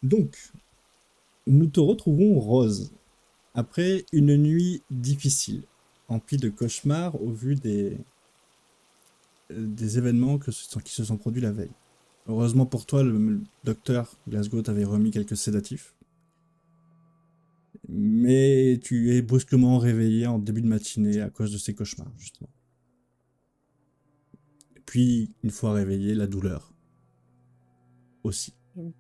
Donc, nous te retrouvons Rose, après une nuit difficile, emplie de cauchemars au vu des événements qui se sont produits la veille. Heureusement pour toi, le docteur Glasgow t'avait remis quelques sédatifs, mais tu es brusquement réveillé en début de matinée à cause de ces cauchemars, justement. Et puis, une fois réveillé, la douleur aussi. Je, me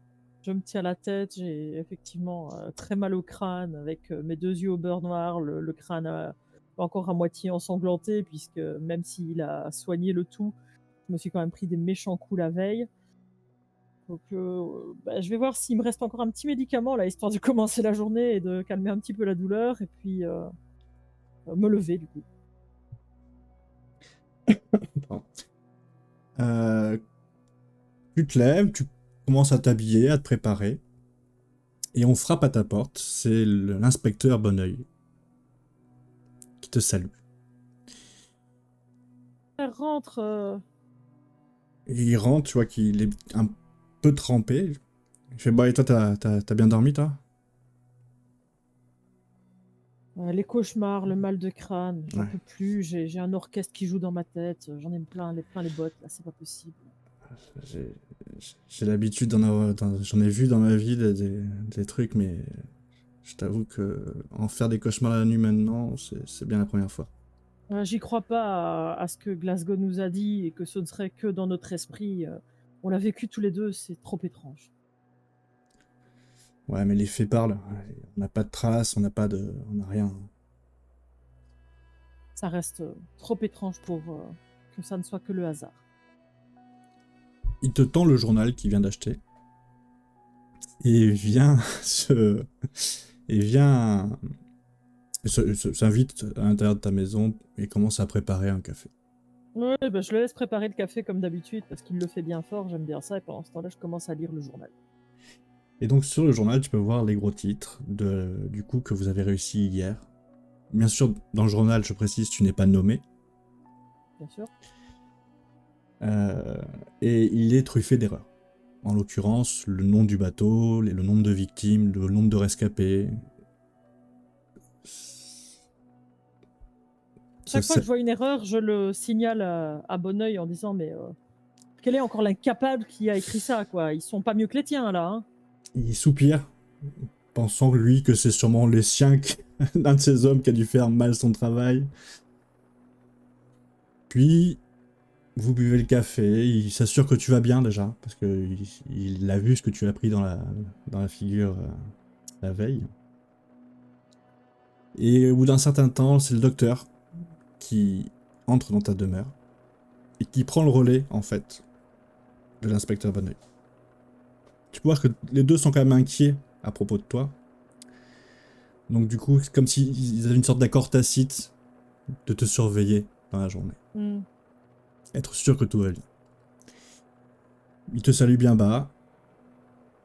je me tiens la tête, j'ai effectivement très mal au crâne, avec mes deux yeux au beurre noir, le crâne encore à moitié ensanglanté, puisque même s'il a soigné le tout, je me suis quand même pris des méchants coups la veille. Donc je vais voir s'il me reste encore un petit médicament, là, histoire de commencer la journée et de calmer un petit peu la douleur, et puis me lever, du coup. Euh, Tu te lèves, tu commences à t'habiller, à te préparer, et on frappe à ta porte. C'est l'inspecteur Bonneuil qui te salue. Elle rentre. Et il rentre, tu vois qu'il est un peu trempé. Il fait bah et toi t'as bien dormi toi? Les cauchemars, le mal de crâne, j'en Ouais. peux plus, j'ai un orchestre qui joue dans ma tête, j'en ai plein les bottes, là, c'est pas possible. J'ai j'ai l'habitude j'en ai vu dans ma vie des trucs, mais je t'avoue que en faire des cauchemars la nuit maintenant, c'est bien la première fois. J'y crois pas à ce que Glasgow nous a dit et que ce ne serait que dans notre esprit. On l'a vécu tous les deux, c'est trop étrange. Ouais, mais les faits parlent. On n'a pas de traces, on n'a rien. Ça reste trop étrange pour que ça ne soit que le hasard. Il te tend le journal qu'il vient d'acheter et vient se et vient s'invite à l'intérieur de ta maison et commence à préparer un café. Ouais, bah, je le laisse préparer le café comme d'habitude parce qu'il le fait bien fort, j'aime bien ça, et pendant ce temps-là, je commence à lire le journal. Et donc sur le journal, tu peux voir les gros titres du coup que vous avez réussi hier. Bien sûr, dans le journal, je précise, tu n'es pas nommé. Bien sûr. Euh, et il est truffé d'erreurs. En l'occurrence, le nom du bateau, le nombre de victimes, le nombre de rescapés. Ça, Chaque fois que je vois une erreur, je le signale à bon oeil en disant mais quel est encore l'incapable qui a écrit ça, quoi? Ils sont pas mieux que les tiens, là, hein? il soupire, pensant lui que c'est sûrement les siens d'un de ces hommes qui a dû faire mal son travail. Puis, vous buvez le café, il s'assure que tu vas bien déjà, parce que il a vu ce que tu as pris dans la figure la veille. Et au bout d'un certain temps, c'est le docteur qui entre dans ta demeure et qui prend le relais, en fait, de l'inspecteur Bonneuil. Tu peux voir que les deux sont quand même inquiets à propos de toi. Donc du coup, c'est comme s'ils avaient une sorte d'accord tacite de te surveiller dans la journée. Hmm. Être sûr que tout va bien. Il te salue bien bas.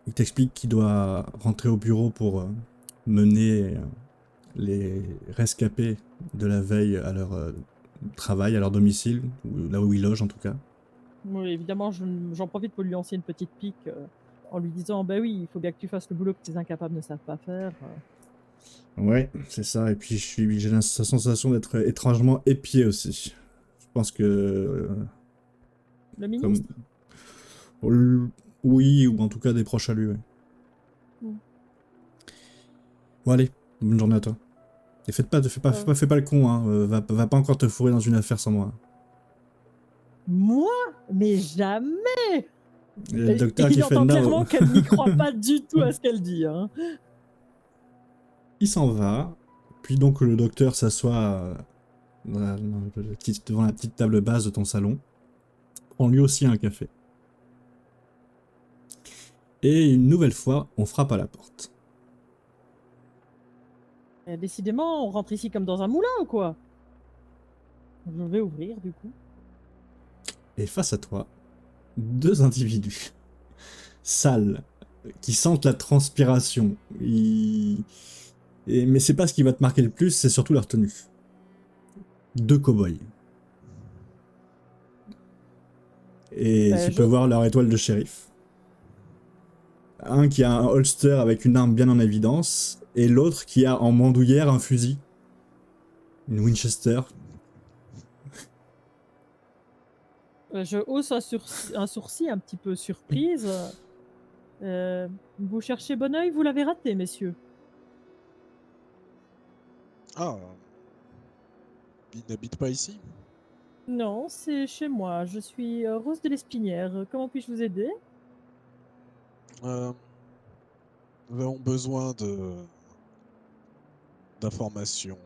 Il t'explique qu'il doit rentrer au bureau pour mener les rescapés de la veille à leur travail, à leur domicile, ou là où ils logent en tout cas. Oui, évidemment, j'en profite pour lui lancer une petite pique en lui disant bah oui, il faut bien que tu fasses le boulot que tes incapables ne savent pas faire. Ouais, c'est ça. Et puis j'ai la sensation d'être étrangement épié aussi. Je pense que Le comme ministre. oui, ou en tout cas des proches à lui. Ouais. Hmm. Bon allez, bonne journée à toi. Et Euh, fais pas le con, hein. Va pas encore te fourrer dans une affaire sans moi. Moi? Mais jamais! Il y a le Et docteur qui il fait entend no. clairement qu'elle n'y croit pas du tout à ce qu'elle dit, hein. Il s'en va. Puis donc le docteur s'assoit devant la petite table basse de ton salon. Prend lui aussi un café. Et une nouvelle fois, on frappe à la porte. Décidément, on rentre ici comme dans un moulin ou quoi? Je vais ouvrir du coup. Et face à toi, deux individus sales qui sentent la transpiration. Mais c'est pas ce qui va te marquer le plus, c'est surtout leur tenue. Deux cow-boys. Et tu peux Je, voir leur étoile de shérif. Un qui a un holster avec une arme bien en évidence, et l'autre qui a en bandoulière un fusil. Une Winchester. Je hausse un sourcil un petit peu surprise. Vous cherchez Bonneuil, vous l'avez raté, messieurs. Ah, il n'habite pas ici? Non, c'est chez moi. Je suis Rose de l'Espinière. Comment puis-je vous aider? Euh, Nous avons besoin d'informations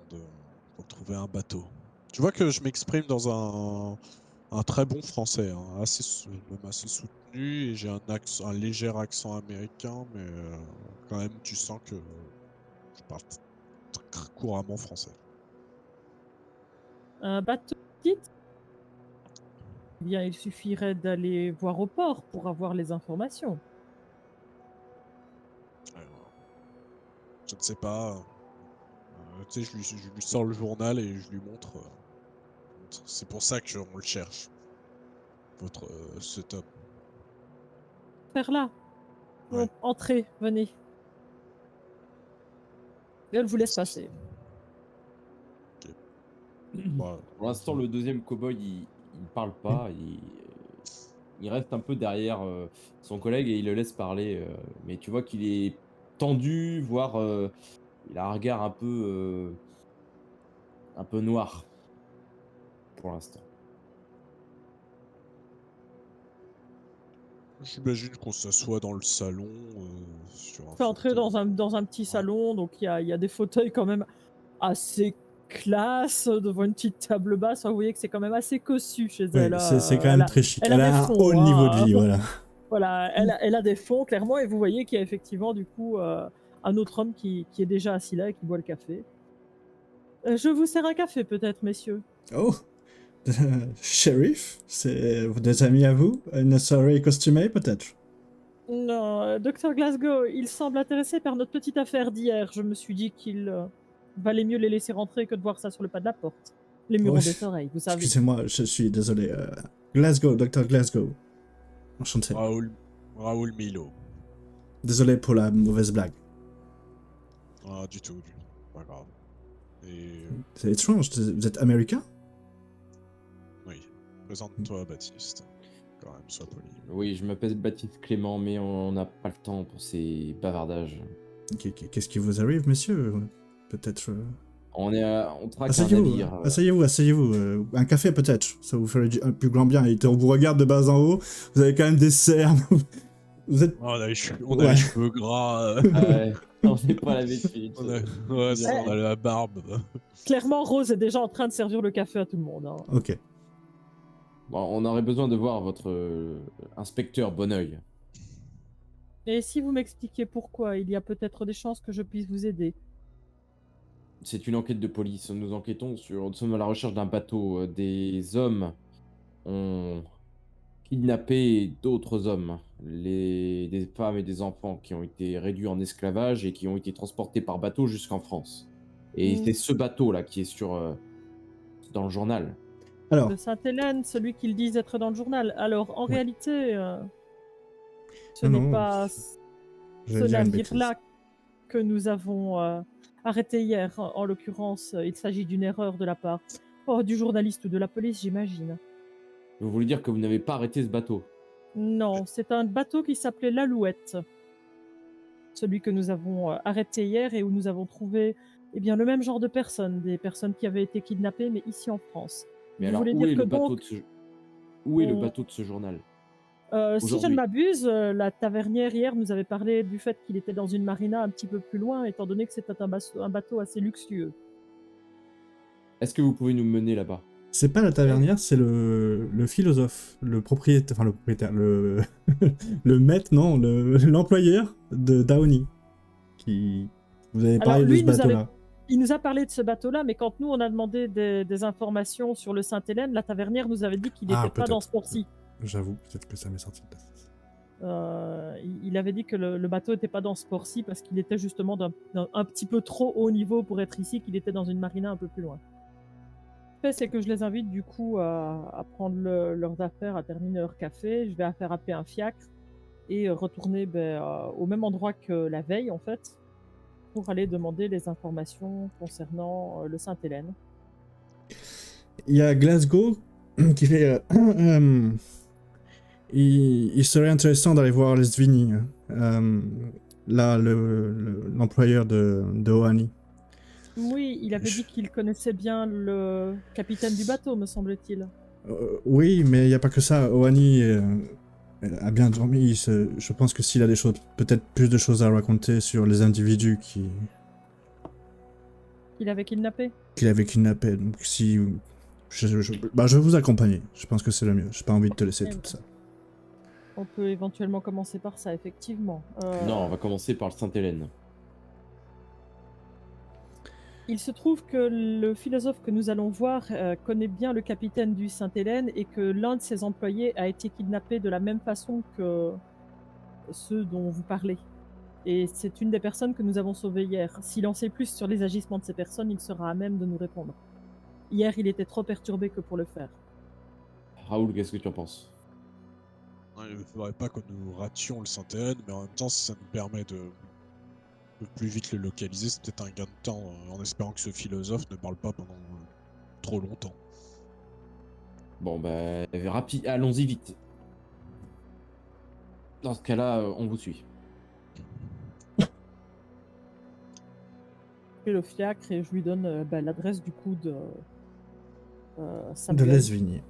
pour trouver un bateau. Tu vois que je m'exprime dans un très bon français, hein, même assez soutenu, et j'ai un léger accent américain, mais quand même, tu sens que je parle couramment français. Un bateau petite? Eh bien, il suffirait d'aller voir au port pour avoir les informations. Je ne sais pas. Tu sais, je lui sors le journal et je lui montre. C'est pour ça on le cherche. Cet homme. Vers là. Ouais. Entrez, venez. Et elle vous laisse passer. Bah, Pour l'instant, le deuxième cow-boy, il parle pas, il reste un peu derrière son collègue et il le laisse parler. Mais tu vois qu'il est tendu, voire il a un regard un peu noir pour l'instant. J'imagine qu'on s'assoit dans le salon sur un Fait entrer fauteuil. dans un petit salon, donc il y a des fauteuils quand même assez classe devant une petite table basse. Enfin, vous voyez que c'est quand même assez cossu chez Oui, elle. c'est quand même très chic. Elle a Elle des a un haut fonds, niveau de hein. vie, voilà. Voilà, elle a des fonds clairement, et vous voyez qu'il y a effectivement du coup un autre homme qui est déjà assis là et qui boit le café. Je vous sers un café peut-être, messieurs. Oh, shérif, c'est des amis à vous? Une soirée costumée, peut-être? Non, Docteur Glasgow, il semble intéressé par notre petite affaire d'hier. Je me suis dit qu'il valait mieux les laisser rentrer que de voir ça sur le pas de la porte. Les murs Oui. ont des oreilles, vous savez. Excusez-moi, je suis désolé. Glasgow, Docteur Glasgow. Enchanté. Raoul Milo. Désolé pour la mauvaise blague. Ah, du tout. Pas grave. Et C'est étrange, vous êtes américain? oui, présente-toi, Baptiste. Quand même, sois poli. Oui, je m'appelle Baptiste Clément, mais on n'a pas le temps pour ces bavardages. Qu'est-ce qui vous arrive, monsieur? Peut-être... On traque un Asseyez-vous, navire. asseyez-vous. Un café, peut-être. Ça vous ferait un plus grand bien. On vous regarde de bas en haut. Vous avez quand même des cernes. Vous êtes... Oh, on a les Ouais. cheveux gras. Ouais, on n'est pas la vêtue. Ouais, on a la barbe. Clairement, Rose est déjà en train de servir le café à tout le monde, hein. Ok. Bon, on aurait besoin de voir votre inspecteur Bonneuil. Et si vous m'expliquez pourquoi, il y a peut-être des chances que je puisse vous aider. C'est une enquête de police. Nous sommes à la recherche d'un bateau. Des hommes ont kidnappé d'autres hommes, des femmes et des enfants qui ont été réduits en esclavage et qui ont été transportés par bateau jusqu'en France. Et c'est ce bateau-là qui est dans le journal. Alors, De Sainte-Hélène, celui qu'ils disent être dans le journal. Alors, en Ouais. réalité, ce Non, n'est non, pas je ce vais dire une navire-là que nous avons arrêté hier. En l'occurrence, il s'agit d'une erreur de la part du journaliste ou de la police, j'imagine. Vous voulez dire que vous n'avez pas arrêté ce bateau? Non, c'est un bateau qui s'appelait l'Alouette. Celui que nous avons arrêté hier et où nous avons trouvé le même genre de personnes, des personnes qui avaient été kidnappées, mais ici en France. Mais Vous alors, voulez où dire est que le bateau donc, de où est le on- bateau de ce journal? si je ne Aujourd'hui. m'abuse, la tavernière hier nous avait parlé du fait qu'il était dans une marina un petit peu plus loin, étant donné que c'était un bateau assez luxueux. Est-ce que vous pouvez nous mener là-bas? C'est pas la tavernière, c'est le philosophe, le propriétaire, le maître, non, l'employeur de Downey, qui vous avez Alors, parlé de lui, ce bateau-là. Il nous a parlé de ce bateau-là, mais quand nous, on a demandé des informations sur le Sainte-Hélène, la tavernière nous avait dit qu'il n'était pas dans ce port-ci. J'avoue, peut-être que ça m'est sorti de tête. Il avait dit que le bateau n'était pas dans ce port-ci parce qu'il était justement d'un petit peu trop haut niveau pour être ici, qu'il était dans une marina un peu plus loin. Ce que je fais, c'est que je les invite du coup à prendre leurs affaires, à terminer leur café. Je vais faire appeler un fiacre et retourner au même endroit que la veille, en fait, pour aller demander les informations concernant le Sainte-Hélène. Il y a Glasgow qui fait... il serait intéressant d'aller voir les Svini. Là, l'employeur de Ohani. Oui, il avait dit qu'il connaissait bien le capitaine du bateau, me semble-t-il. Oui, mais il n'y a pas que ça. Ohani a bien dormi. Je pense que s'il a des choses, peut-être plus de choses à raconter sur les individus Qu'il avait kidnappé. qu'il avait kidnappés. Donc si... je vais vous accompagner. Je pense que c'est le mieux. J'ai pas envie de te laisser toute seule. On peut éventuellement commencer par ça, effectivement. Non, on va commencer par le Sainte-Hélène. Il se trouve que le philosophe que nous allons voir connaît bien le capitaine du Sainte-Hélène et que l'un de ses employés a été kidnappé de la même façon que ceux dont vous parlez. Et c'est une des personnes que nous avons sauvées hier. S'il en sait plus sur les agissements de ces personnes, il sera à même de nous répondre. Hier, il était trop perturbé que pour le faire. Raoul, qu'est-ce que tu en penses? Il ne faudrait pas que nous rations le Sainte-Hélène, mais en même temps, si ça nous permet de plus vite le localiser, c'est peut-être un gain de temps, en espérant que ce philosophe ne parle pas pendant trop longtemps. Bon, bah, rapide, allons-y vite. Dans ce cas-là, on vous suit. Je fais le fiacre et je lui donne l'adresse du coup de De Samuel. Lesvigne.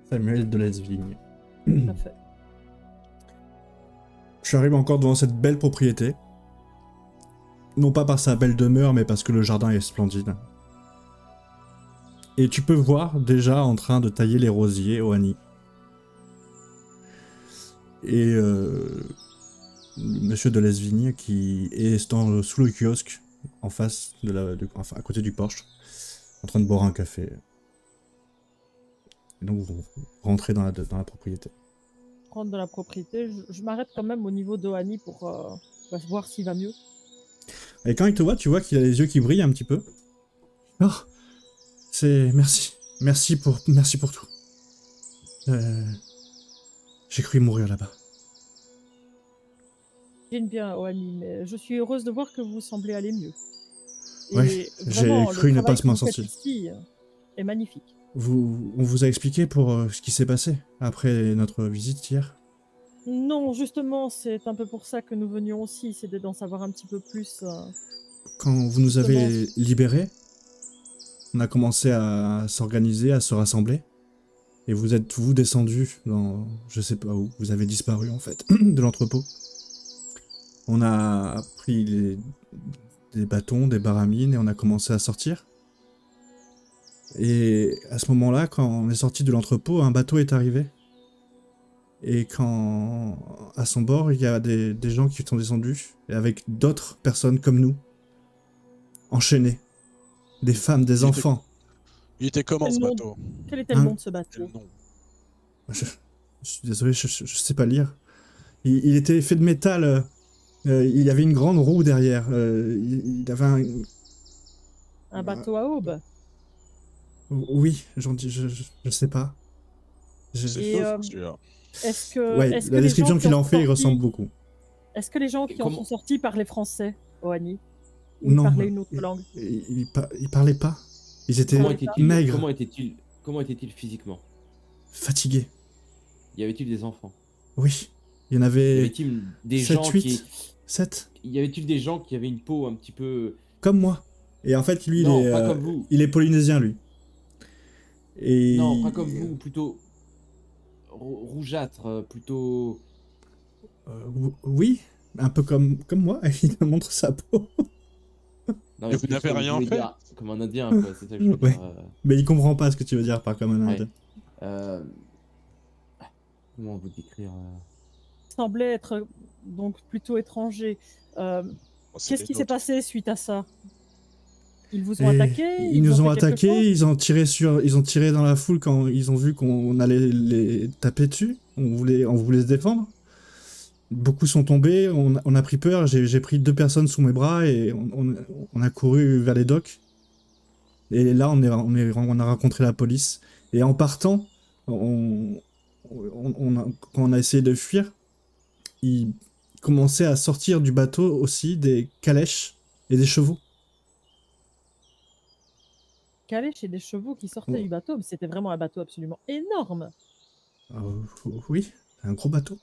Samuel de Lesvigne. Tout à fait. J'arrive encore devant cette belle propriété. Non pas par sa belle demeure, mais parce que le jardin est splendide. Et tu peux voir déjà en train de tailler les rosiers, Ohani. Et monsieur de Lesvigne qui est sous le kiosque, en face enfin, à côté du porche, en train de boire un café. Et donc vous rentrez dans la propriété. Rentre dans la propriété. Je m'arrête quand même au niveau d'Ohani pour voir s'il va mieux. Et quand il te voit, tu vois qu'il a les yeux qui brillent un petit peu. Oh, merci. Merci pour tout. J'ai cru mourir là-bas. J'aime bien, Ohani, mais je suis heureuse de voir que vous semblez aller mieux. Et Ouais, j'ai vraiment, cru le ne pas travail que m'en vous faites sortir. ici est magnifique. On vous a expliqué pour ce qui s'est passé après notre visite hier? Non, justement, c'est un peu pour ça que nous venions aussi, c'est d'en savoir un petit peu plus. Quand vous nous avez libérés, on a commencé à s'organiser, à se rassembler. Et vous êtes descendus dans je sais pas où. Vous avez disparu en fait de l'entrepôt. On a pris des bâtons, des baramines et on a commencé à sortir. Et à ce moment-là, quand on est sorti de l'entrepôt, un bateau est arrivé. Et à son bord, il y a des gens qui sont descendus, et avec d'autres personnes comme nous, enchaînés. Des femmes, des enfants. Il était comment ce bateau? Quel était le nom de ce bateau? Je suis désolé, je sais pas lire. Il était fait de métal. Il y avait une grande roue derrière. Il avait un bateau à aube? Oui, je sais pas. Est-ce que, ouais, la description qu'il en fait, il ressemble beaucoup. Est-ce que les gens qui en sont sortis parlaient français, Ohani? Ou non, ils parlaient une autre langue? Ils parlaient pas. Ils étaient maigres. Comment était-il physiquement? Fatigués. Y avait-il des enfants? Oui. Il y en avait. Y avait-il des 7, gens 8, 7. Y avait-il des gens qui avaient une peau un petit peu. Comme moi. Et en fait, lui, non, pas comme vous. Il est polynésien, lui. Et... Non, pas comme vous, plutôt rougeâtre, plutôt. Oui, un peu comme moi, il te montre sa peau. Non, mais vous n'avez rien fait comme un indien, quoi, c'est ça que je veux dire. Mais il comprend pas ce que tu veux dire par comme un indien. Comment vous décrire Il semblait être donc plutôt étranger. Qu'est-ce qui s'est passé suite à ça? Ils vous ont attaqué? Ils nous ont attaqués, ils ont tiré dans la foule quand ils ont vu qu'on allait les taper dessus. On voulait se défendre. Beaucoup sont tombés, on a pris peur, j'ai pris 2 personnes sous mes bras et on a couru vers les docks. Et là, on a rencontré la police. Et en partant, on quand on a essayé de fuir, il commençait à sortir du bateau aussi des calèches et des chevaux. Calèche et des chevaux qui sortaient Ouais. du bateau, mais c'était vraiment un bateau absolument énorme. Oui, un gros bateau.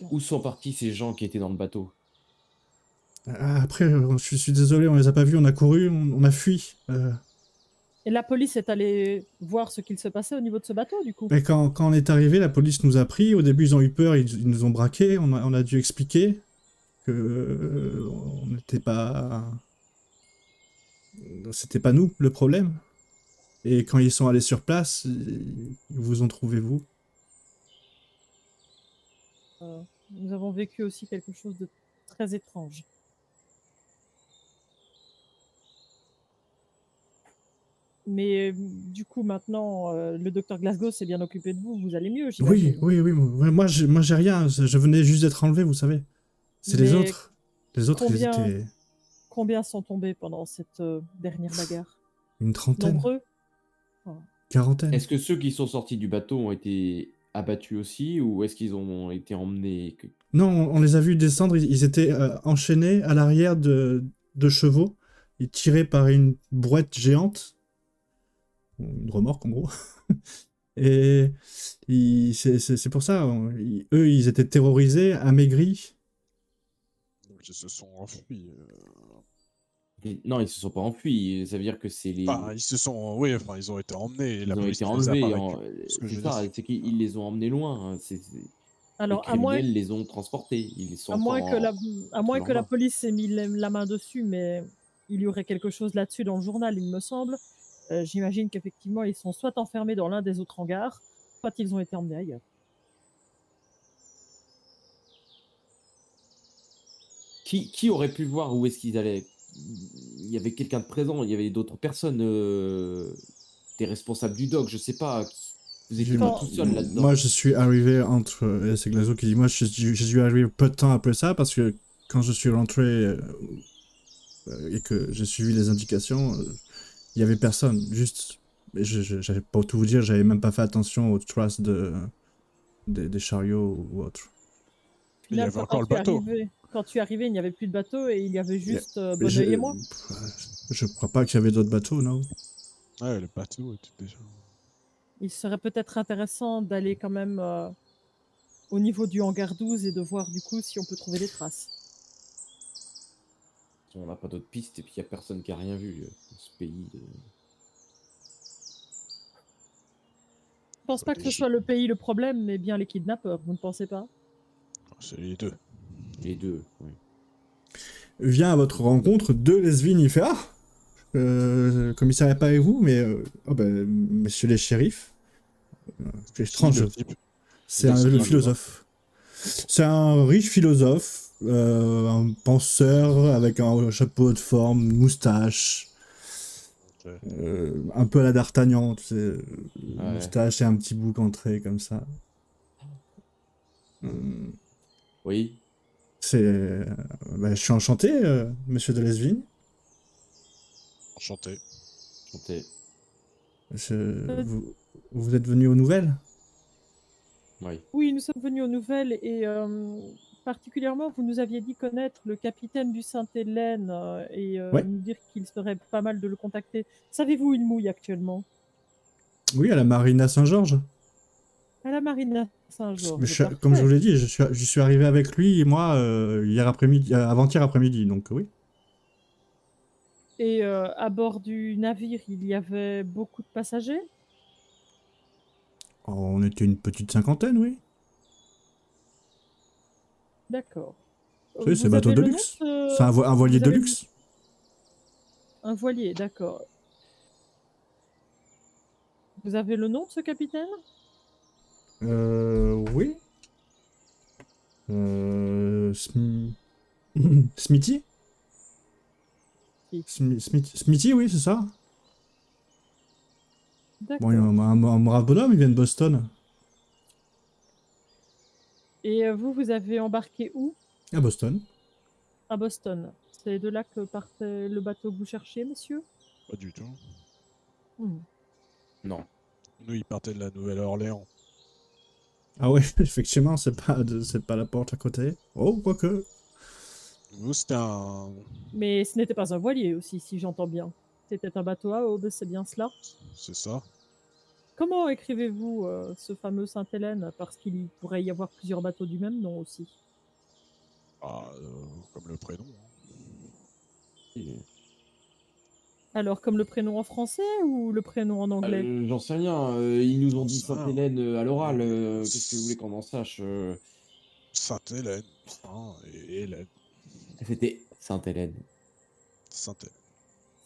Où sont partis ces gens qui étaient dans le bateau? Après, je suis désolé, on les a pas vus, on a couru, on a fui. Et la police est allée voir ce qu'il se passait au niveau de ce bateau, du coup. Mais quand on est arrivé, la police nous a pris. Au début, ils ont eu peur, ils nous ont braqués. On a dû expliquer que on n'était pas. C'était pas nous le problème. Et quand ils sont allés sur place, ils vous ont trouvé vous. Nous avons vécu aussi quelque chose de très étrange. Mais du coup, maintenant, le docteur Glasgow s'est bien occupé de vous. Vous allez mieux, Oui, j'imagine. oui. Moi, j'ai rien. Je venais juste d'être enlevé, vous savez. C'est les Mais autres. Les autres, ils combien, étaient combien sont tombés pendant cette dernière bagarre? une trentaine, Nombreux? quarantaine. Est-ce que ceux qui sont sortis du bateau ont été abattus aussi ou est-ce qu'ils ont été emmenés Non, on les a vus descendre. Ils étaient enchaînés à l'arrière de chevaux. Ils tiraient par une brouette géante. Une remorque, en gros. Et c'est pour ça. Eux, ils étaient terrorisés, amaigris. Donc ils se sont enfuis. Non, ils se sont pas enfuis. Ça veut dire que c'est les. Enfin, ils se sont. Oui, enfin, ils ont été emmenés. Et Ils la ont police été ne les a pas enlevés. récupérés. Ce que je C'est veux dire, ça, c'est qu'ils les ont emmenés loin. Les Alors, à moins, criminels les ont transportés. Ils sont à moins encore que la, à entre moins leurs que la mains. police ait mis la main dessus, mais il y aurait quelque chose là-dessus dans le journal, il me semble. J'imagine qu'effectivement, ils sont soit enfermés dans l'un des autres hangars, soit ils ont été emmenés ailleurs. Qui aurait pu voir où est-ce qu'ils allaient? Il y avait quelqu'un de présent, il y avait d'autres personnes, des responsables du dock, je sais pas. Vous étiez pas Quand- tout seul là-dedans. Moi, je suis arrivé entre. Et c'est Glazo qui dit moi, je suis arrivé peu de temps après ça parce que quand je suis rentré et que j'ai suivi les indications, il y avait personne. Juste. Mais j'avais pas tout vous dire, j'avais même pas fait attention aux traces des chariots ou autres. il y avait encore le bateau. Quand tu es arrivé, il n'y avait plus de bateau et il y avait juste Mais Bonneuil et moi. je crois pas qu'il y avait d'autres bateaux, non. Ouais, le bateau était déjà. Il serait peut-être intéressant d'aller quand même au niveau du hangar 12 et de voir du coup si on peut trouver des traces. On n'a pas d'autres pistes et puis il y a personne qui a rien vu dans ce pays. Je pense pas que ce soit le pays le problème, mais bien les kidnappeurs, vous ne pensez pas? C'est les deux. Les deux, oui. Vient à votre rencontre de Lesvin, il fait le commissariat pas avec vous, mais oh ben, messieurs les shérifs. C'est étrange. Le type. C'est Le le type. philosophe. C'est un riche philosophe, un penseur avec un chapeau de forme, une moustache, Ok. un peu à la D'Artagnan, tu sais, Ouais. moustache et un petit bouc entré comme ça. Oui. Je suis enchanté, monsieur de Lesvin. Enchanté. Chanté. Vous êtes venu aux nouvelles? Oui. Oui, nous sommes venus aux nouvelles et particulièrement, vous nous aviez dit connaître le capitaine du Sainte-Hélène et Ouais. nous dire qu'il serait pas mal de le contacter. Savez-vous où il mouille actuellement? Oui, à la Marina Saint-Georges. À la Marina Saint-Georges. Comme je vous Parfait. l'ai dit, je suis arrivé avec lui et moi hier après-midi, avant-hier après-midi, donc oui. Et à bord du navire, il y avait beaucoup de passagers? On était une petite cinquantaine, oui. D'accord. Vous savez, c'est Vous bateau avez de le nom luxe. de- C'est un voilier vous de avez le- luxe. Un voilier, d'accord. Vous avez le nom de ce capitaine? Oui. Smithy? Si. Smithy, oui, c'est ça. D'accord. Bon, il y a un brave bonhomme, il vient de Boston. Et vous avez embarqué où? À Boston. À Boston. C'est de là que partait le bateau que vous cherchiez, monsieur? Pas du tout. Hmm. Non. Nous, ils partaient de la Nouvelle-Orléans. Ah ouais, effectivement, c'est pas la porte à côté. Oh, quoique. Nous, c'était un... Mais ce n'était pas un voilier aussi, si j'entends bien. C'était un bateau à aube, c'est bien cela. C'est ça. Comment écrivez-vous ce fameux Sainte-Hélène? Parce qu'il pourrait y avoir plusieurs bateaux du même nom aussi. Ah, comme le prénom. Et- Alors, comme le prénom en français ou le prénom en anglais? J'en sais rien. Ils nous ont dit J'en sais rien. Sainte-Hélène à l'oral. Qu'est-ce que vous voulez qu'on en sache Sainte-Hélène. Hein, et Hélène. C'était Sainte-Hélène. Sainte-Hélène.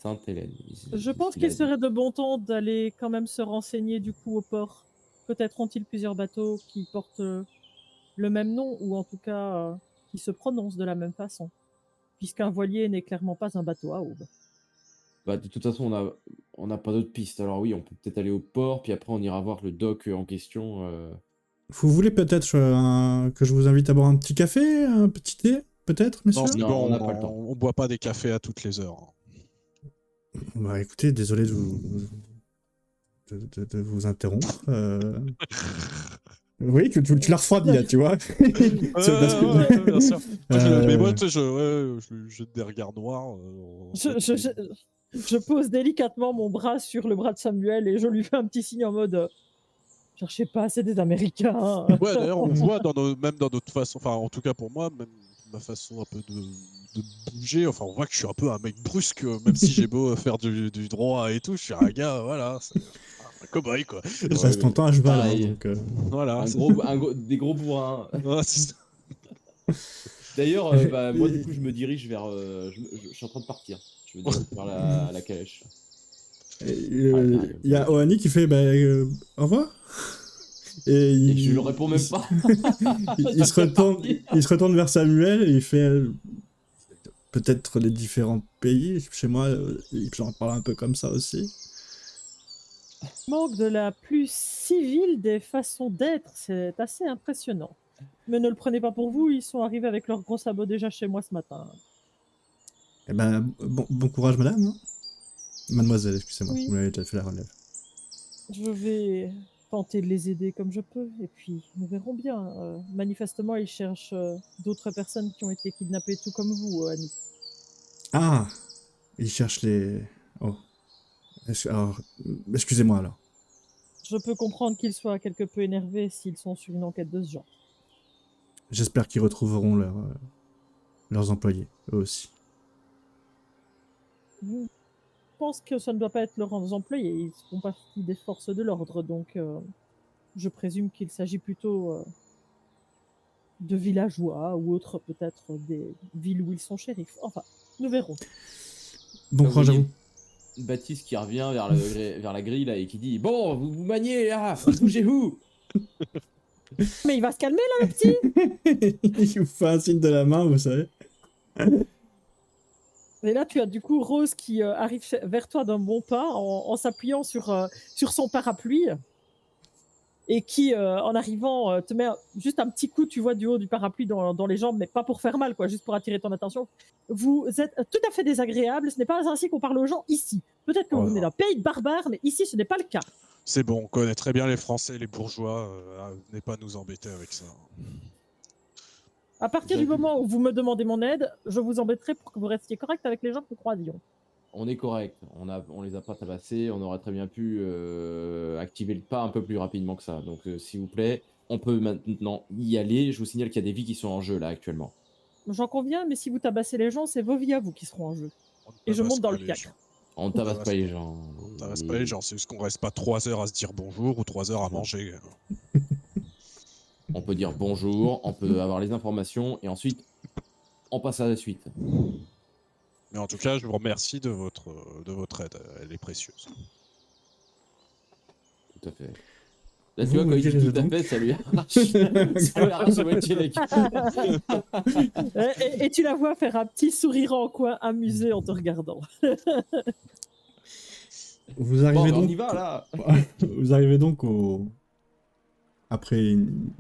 Sainte-Hélène. Je pense qu'il serait de bon ton d'aller quand même se renseigner du coup au port. Peut-être ont-ils plusieurs bateaux qui portent le même nom ou en tout cas qui se prononcent de la même façon. Puisqu'un voilier n'est clairement pas un bateau à aube. Bah, de toute façon, on n'a pas d'autres pistes. Alors oui, on peut peut-être aller au port, puis après on ira voir le dock en question. Vous voulez peut-être que je vous invite à boire un petit café, un petit thé, peut-être, messieurs? Non, c'est Non, bon, on n'a pas le temps. on boit pas des cafés à toutes les heures. Bah écoutez, désolé de vous interrompre. Oui, que tu l'as refroidi là, tu vois. C'est parce que- Bien sûr. Mais Euh, moi, tu sais, je jette des regards noirs. Je pose délicatement mon bras sur le bras de Samuel et je lui fais un petit signe en mode cherchez pas, c'est des Américains. Ouais, d'ailleurs, on voit même dans notre façon, enfin, en tout cas pour moi, même ma façon un peu de bouger, enfin, on voit que je suis un peu un mec brusque, même si j'ai beau faire du droit et tout, je suis un gars, voilà, c'est un cow-boy, quoi. Tu passes ton temps à cheval, hein, pareil. donc... Voilà. Des gros bourrins. Ouais, c'est ça. D'ailleurs, bah, moi du coup, je me dirige vers. Je suis en train de partir. Je me dirige vers la calèche. Il y a Ohani qui fait au revoir. Et Et je lui réponds même pas. il se retourne vers Samuel et il fait peut-être les différents pays. Chez moi, j'en parle un peu comme ça aussi. Manque de la plus civile des façons d'être, c'est assez impressionnant. Mais ne le prenez pas pour vous, ils sont arrivés avec leurs gros sabots déjà chez moi ce matin. Eh ben, bon courage, madame. Hein. Mademoiselle, excusez-moi, Oui. vous m'avez déjà fait la relève. Je vais tenter de les aider comme je peux, et puis nous verrons bien. Manifestement, ils cherchent d'autres personnes qui ont été kidnappées tout comme vous, Annie. Ah, il cherche les... Oh. Alors, excusez-moi alors. Je peux comprendre qu'ils soient quelque peu énervés s'ils sont sur une enquête de ce genre. J'espère qu'ils retrouveront leurs employés, eux aussi. Je pense que ça ne doit pas être leurs employés, ils font partie des forces de l'ordre, donc je présume qu'il s'agit plutôt de villageois ou autres, peut-être des villes où ils sont shérifs. Enfin, nous verrons. Bon courage à vous. Baptiste qui revient vers la grille là et qui dit bon, vous maniez là, bougez-vous. Mais il va se calmer là, le petit. Il vous fait un signe de la main, vous savez. Et là, tu as du coup Rose qui arrive vers toi d'un bon pas en s'appuyant sur son parapluie et qui, en arrivant, te met juste un petit coup, tu vois, du haut du parapluie dans les jambes, mais pas pour faire mal, quoi, juste pour attirer ton attention. Vous êtes tout à fait désagréable, ce n'est pas ainsi qu'on parle aux gens ici. Peut-être que vous venez d'un pays de barbares, mais ici, ce n'est pas le cas. C'est bon, on connaît très bien les Français, les bourgeois, venez pas nous embêter avec ça. À partir du moment où vous me demandez mon aide, je vous embêterai pour que vous restiez correct avec les gens que nous croisions. On est correct, on les a pas tabassés, on aurait très bien pu activer le pas un peu plus rapidement que ça. Donc s'il vous plaît, on peut maintenant y aller. Je vous signale qu'il y a des vies qui sont en jeu là actuellement. J'en conviens, mais si vous tabassez les gens, c'est vos vies à vous qui seront en jeu. Et je monte dans le fiacre. On ne tabasse pas les gens. On ne tabasse pas les gens, c'est juste qu'on reste pas 3 heures à se dire bonjour ou 3 heures à manger. On peut dire bonjour, on peut avoir les informations et ensuite on passe à la suite. Mais en tout cas, je vous remercie de votre aide, elle est précieuse. Tout à fait. Là, tu vois, quand il dit tout à fait, ça lui arrache moitié les et tu la vois faire un petit sourire en coin, amusé en te regardant. Vous arrivez bon, donc... on y va, là. Vous arrivez donc au... Après une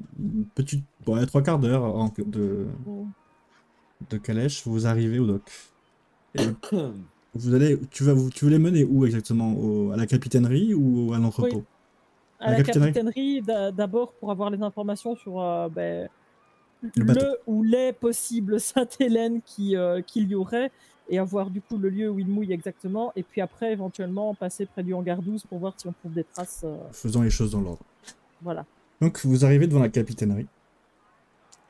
petite... Bon, 3/4 d'heure de calèche, vous arrivez au dock. Et tu veux les mener où exactement? À la capitainerie ou à l'entrepôt? À la capitainerie, d'abord pour avoir les informations sur le ou les possibles Sainte-Hélène qu'il y aurait, et avoir du coup le lieu où il mouille exactement, et puis après éventuellement passer près du hangar 12 pour voir si on trouve des traces. Faisons les choses dans l'ordre. Voilà. Donc vous arrivez devant la capitainerie.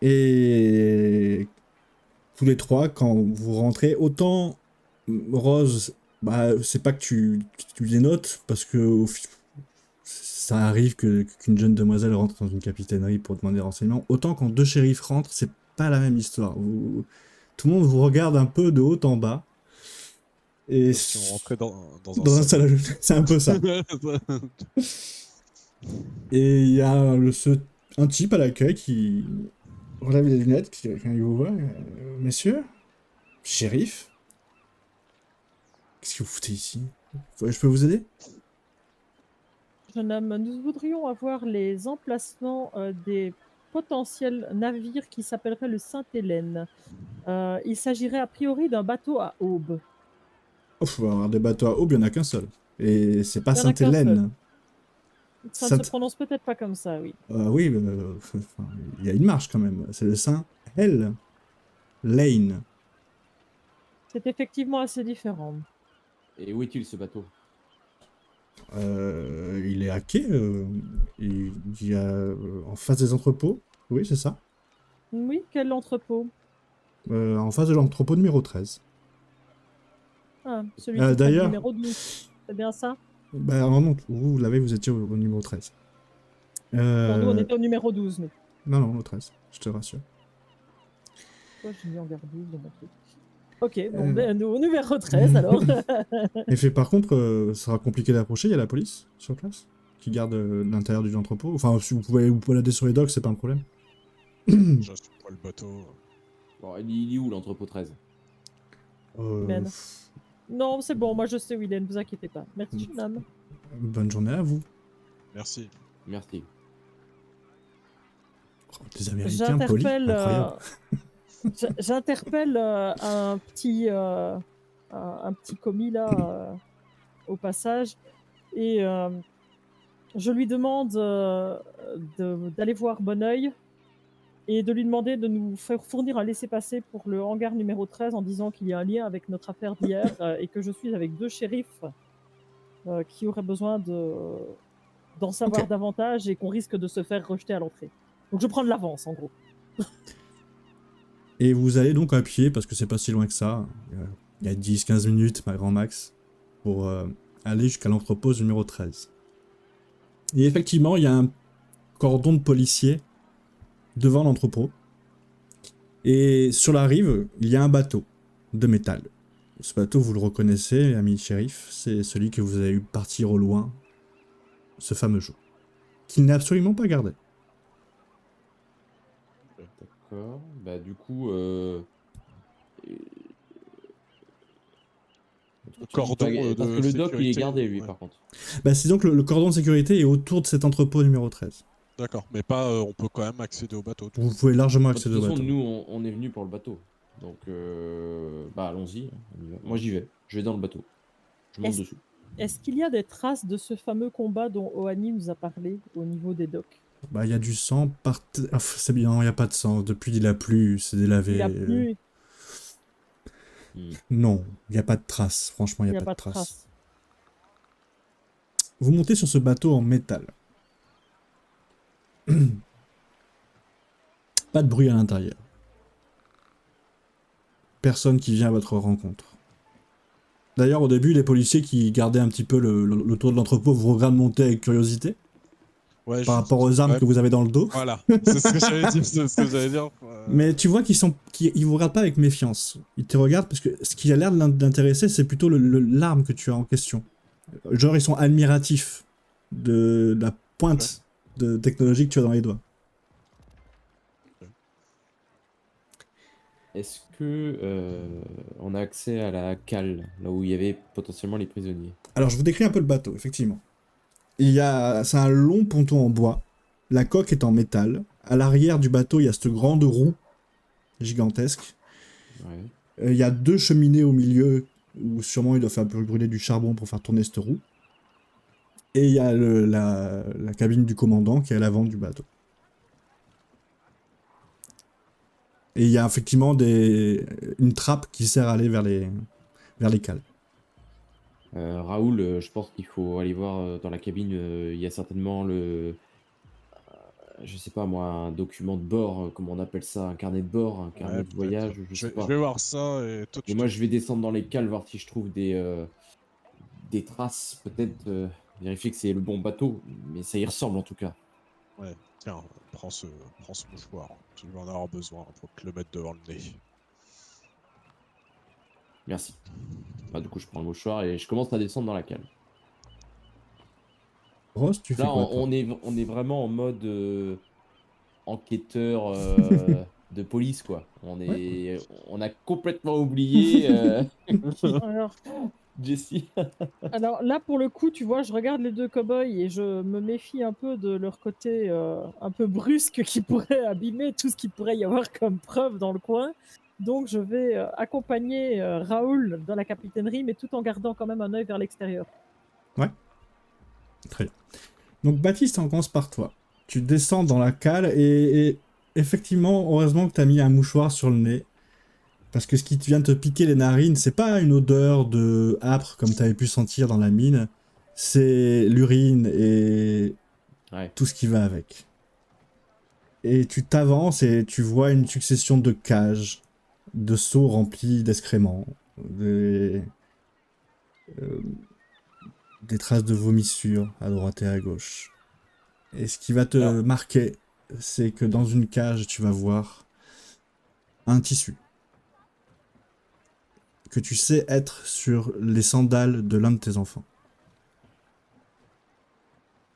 Et tous les trois, quand vous rentrez, autant Rose, bah, c'est pas que tu les notes, parce que ça arrive qu'une jeune demoiselle rentre dans une capitainerie pour demander des renseignements. Autant quand deux shérifs rentrent, c'est pas la même histoire. Tout le monde vous regarde un peu de haut en bas. Et Si on rentrait dans un salon, c'est un peu ça. Et il y a un type à l'accueil qui relève les lunettes, qui vous voit. Messieurs, shérif, qu'est-ce que vous foutez ici? Je peux vous aider? Jeune homme, nous voudrions avoir les emplacements des potentiels navires qui s'appelleraient le Sainte-Hélène. Il s'agirait a priori d'un bateau à aube. Oh, faut avoir des bateaux à aube, il n'y en a qu'un seul. Et c'est pas Il y en a qu'un Sainte-Hélène. Ça ne se prononce peut-être pas comme ça, oui. Oui, il y a une marche quand même. C'est le Saint-Hel Lane. C'est effectivement assez différent. Et où est-il ce bateau? Il est hacké. Il y a en face des entrepôts. Oui, c'est ça. Oui, quel entrepôt? En face de l'entrepôt numéro 13. Ah, celui qui est numéro 12. C'est bien ça? Bah non, vous l'avez, vous étiez au numéro 13. Non, nous, on était au numéro 12, nous. Non, au 13, je te rassure. Pourquoi j'ai mis en garde 12 dans mon truc? Ok, bon, nous, au numéro 13, alors. Et par contre, ça sera compliqué d'approcher, il y a la police sur place, qui garde l'intérieur du entrepôt. Enfin, si vous pouvez balader sur les docks, c'est pas un problème. Déjà, sur le bateau. Bon, il est où l'entrepôt 13? Ben. Non, c'est bon, moi je sais où il est, ne vous inquiétez pas. Merci, jeune homme. Bonne journée à vous. Merci. Merci. Oh, des Américains polis, incroyable. J'interpelle un petit commis là au passage, et je lui demande d'aller voir Bonneuil et de lui demander de nous faire fournir un laissez-passer pour le hangar numéro 13 en disant qu'il y a un lien avec notre affaire d'hier et que je suis avec deux shérifs qui auraient besoin d'en savoir davantage et qu'on risque de se faire rejeter à l'entrée. Donc je prends de l'avance en gros. Et vous allez donc à pied, parce que c'est pas si loin que ça. Il y a 10-15 minutes, ma grand max, pour aller jusqu'à l'entrepôt numéro 13. Et effectivement, il y a un cordon de policiers devant l'entrepôt. Et sur la rive, il y a un bateau de métal. Ce bateau, vous le reconnaissez, ami shérif, c'est celui que vous avez eu partir au loin ce fameux jour. Qu'il n'a absolument pas gardé. D'accord. Bah du coup... Cordon parce que le dock il est gardé lui par contre. Bah c'est donc le cordon de sécurité est autour de cet entrepôt numéro 13. D'accord, mais pas on peut quand même accéder au bateau. Vous pouvez largement accéder au bateau. De toute façon, nous on est venu pour le bateau. Donc bah allons-y. Moi j'y vais. Je vais dans le bateau. Je monte dessus. Est-ce qu'il y a des traces de ce fameux combat dont Ohani nous a parlé au niveau des docks? Bah il y a du sang par... c'est bien, il n'y a pas de sang. Depuis il a plu, c'est délavé. Il a plu. Non, il n'y a pas de traces. Franchement, il n'y a pas de traces. Vous montez sur ce bateau en métal. Pas de bruit à l'intérieur. Personne qui vient à votre rencontre. D'ailleurs, au début, les policiers qui gardaient un petit peu le tour de l'entrepôt vous regardent monter avec curiosité. Ouais, par rapport aux armes que vous avez dans le dos. Voilà, c'est ce que j'allais dire. Mais tu vois qu'ils vous regardent pas avec méfiance. Ils te regardent parce que ce qui a l'air d'intéresser, c'est plutôt l'arme que tu as en question. Genre, ils sont admiratifs de la pointe de technologie que tu as dans les doigts. Est-ce que on a accès à la cale, là où il y avait potentiellement les prisonniers? Alors, je vous décris un peu le bateau, effectivement. C'est un long ponton en bois. La coque est en métal. À l'arrière du bateau, il y a cette grande roue gigantesque. Ouais. Il y a 2 cheminées au milieu où sûrement il doit faire brûler du charbon pour faire tourner cette roue. Et il y a la cabine du commandant qui est à l'avant du bateau. Et il y a effectivement une trappe qui sert à aller vers les cales. Raoul, je pense qu'il faut aller voir dans la cabine. Il y a certainement je sais pas moi, un document de bord, comment on appelle ça, un carnet de bord, un carnet Ouais, de peut-être. voyage, je Je sais vais, je pas. vais voir ça et toi, Et tu moi, te... je vais descendre dans les cales, voir si je trouve des traces, peut-être vérifier que c'est le bon bateau, mais ça y ressemble en tout cas. Ouais, tiens, prends ce mouchoir. Tu vas en avoir besoin pour te le mettre devant le nez. Merci. Bah, du coup, je prends le mouchoir et je commence à descendre dans la cale. Rose, tu fais Là, quoi, toi? on est vraiment en mode enquêteur de police, quoi. Ouais. On a complètement oublié Alors, Jesse. alors là, pour le coup, tu vois, je regarde les 2 cow-boys et je me méfie un peu de leur côté, un peu brusque qui pourrait abîmer tout ce qu'il pourrait y avoir comme preuve dans le coin. Donc je vais, accompagner, Raoul dans la capitainerie, mais tout en gardant quand même un œil vers l'extérieur. Ouais. Très bien. Donc Baptiste, on commence par toi. Tu descends dans la cale et effectivement, heureusement que tu as mis un mouchoir sur le nez. Parce que ce qui vient te piquer les narines, c'est pas une odeur de âpre comme tu avais pu sentir dans la mine. C'est l'urine et Ouais. tout ce qui va avec. Et tu t'avances et tu vois une succession de cages, de seaux remplis d'excréments, euh, des traces de vomissures à droite et à gauche. Et ce qui va Alors, te marquer, c'est que dans une cage, tu vas voir un tissu que tu sais être sur les sandales de l'un de tes enfants.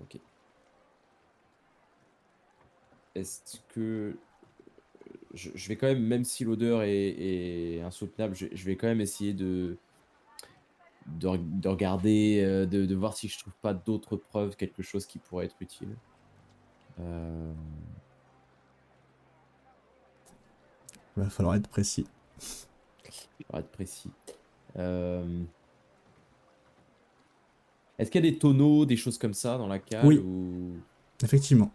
ok. Est-ce que je vais quand même, même si l'odeur est insoutenable, je vais quand même essayer de regarder, de voir si je trouve pas d'autres preuves, quelque chose qui pourrait être utile. Euh, Il va falloir être précis. pour être précis. Euh, Est-ce qu'il y a des tonneaux, des choses comme ça dans la cale Oui, ou... effectivement.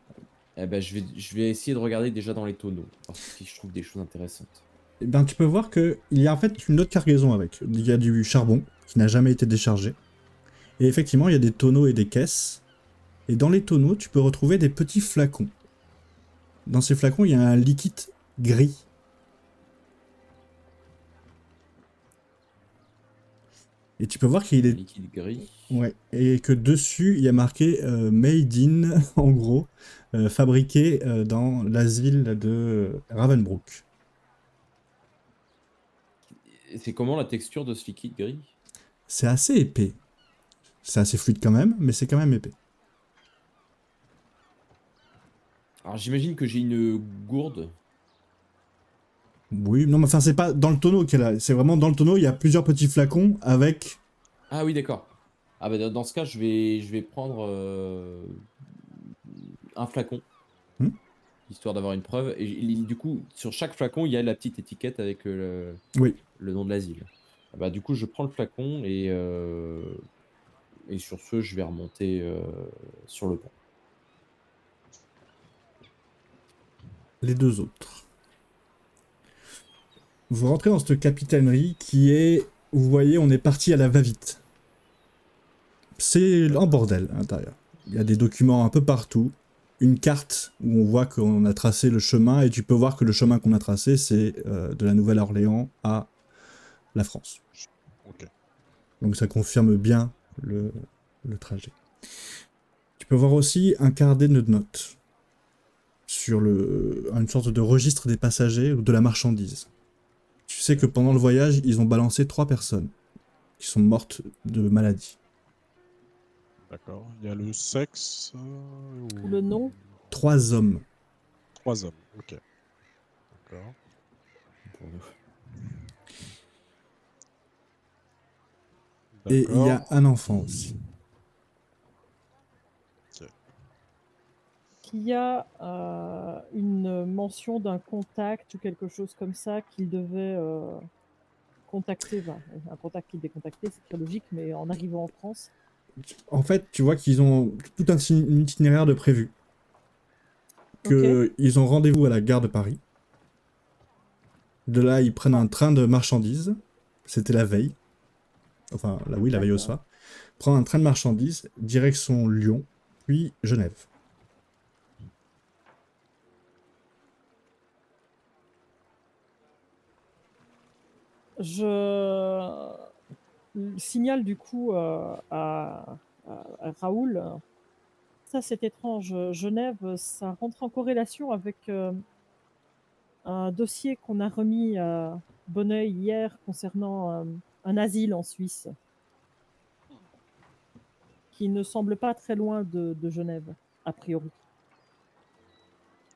Eh ben, je vais essayer de regarder déjà dans les tonneaux, voir si je trouve des choses intéressantes. Eh ben, tu peux voir qu'il y a en fait une autre cargaison avec. Il y a du charbon qui n'a jamais été déchargé. Et effectivement, il y a des tonneaux et des caisses. Et dans les tonneaux, tu peux retrouver des petits flacons. Dans ces flacons, il y a un liquide gris. Et tu peux voir qu'il Un est... liquide gris. Ouais. Et que dessus, il y a marqué Made in, en gros, fabriqué dans l'asile de Ravensbrück. Et c'est comment la texture de ce liquide gris? C'est assez épais. C'est assez fluide quand même, mais c'est quand même épais. Alors j'imagine que j'ai une gourde. Oui, non, mais enfin, c'est pas dans le tonneau qu'elle a. C'est vraiment dans le tonneau, il y a plusieurs petits flacons avec. Ah oui, d'accord. Ah bah dans ce cas, je vais prendre un flacon, Hmm. histoire d'avoir une preuve. Et du coup, sur chaque flacon, il y a la petite étiquette avec Oui. le nom de l'asile. Ah bah, du coup, je prends le flacon et sur ce, je vais remonter sur le pont. Les deux autres. Vous rentrez dans cette capitainerie qui est. Vous voyez, on est parti à la va-vite. C'est un bordel à l'intérieur. Il y a des documents un peu partout. Une carte où on voit qu'on a tracé le chemin et tu peux voir que le chemin qu'on a tracé, c'est de la Nouvelle-Orléans à la France. Ok. Donc ça confirme bien le trajet. Tu peux voir aussi un carnet de notes sur une sorte de registre des passagers ou de la marchandise. Tu sais que pendant le voyage, ils ont balancé 3 personnes qui sont mortes de maladie. D'accord. Il y a le sexe Ou le nom? 3 hommes. 3 hommes. Ok. D'accord. Pour nous. Et il y a D'accord. un enfant aussi. Qu'il y a, une mention d'un contact ou quelque chose comme ça qu'il devait, contacter, un contact qu'il devait contacter, c'est très logique, mais en arrivant en France. En fait, tu vois qu'ils ont tout un itinéraire de prévu. Ils ont rendez-vous à la gare de Paris. De là, ils prennent un train de marchandises. C'était la veille. Enfin, là, oui, la veille au D'accord. soir. Prend un train de marchandises, direction Lyon, puis Genève. Je signale du coup à Raoul. Ça, c'est étrange. Genève, ça rentre en corrélation avec un dossier qu'on a remis à Bonneuil hier concernant un asile en Suisse, qui ne semble pas très loin de Genève, a priori.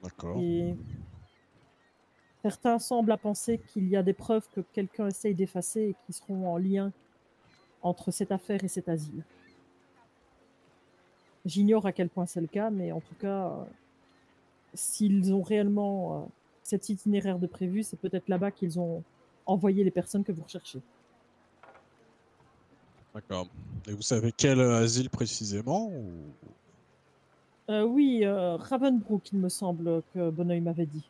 D'accord. Et certains semblent à penser qu'il y a des preuves que quelqu'un essaye d'effacer et qui seront en lien entre cette affaire et cet asile. J'ignore à quel point c'est le cas, mais en tout cas, s'ils ont réellement cet itinéraire de prévu, c'est peut-être là-bas qu'ils ont envoyé les personnes que vous recherchez. D'accord. Et vous savez quel asile précisément Oui, Ravensbrück, il me semble que Bonneuil m'avait dit.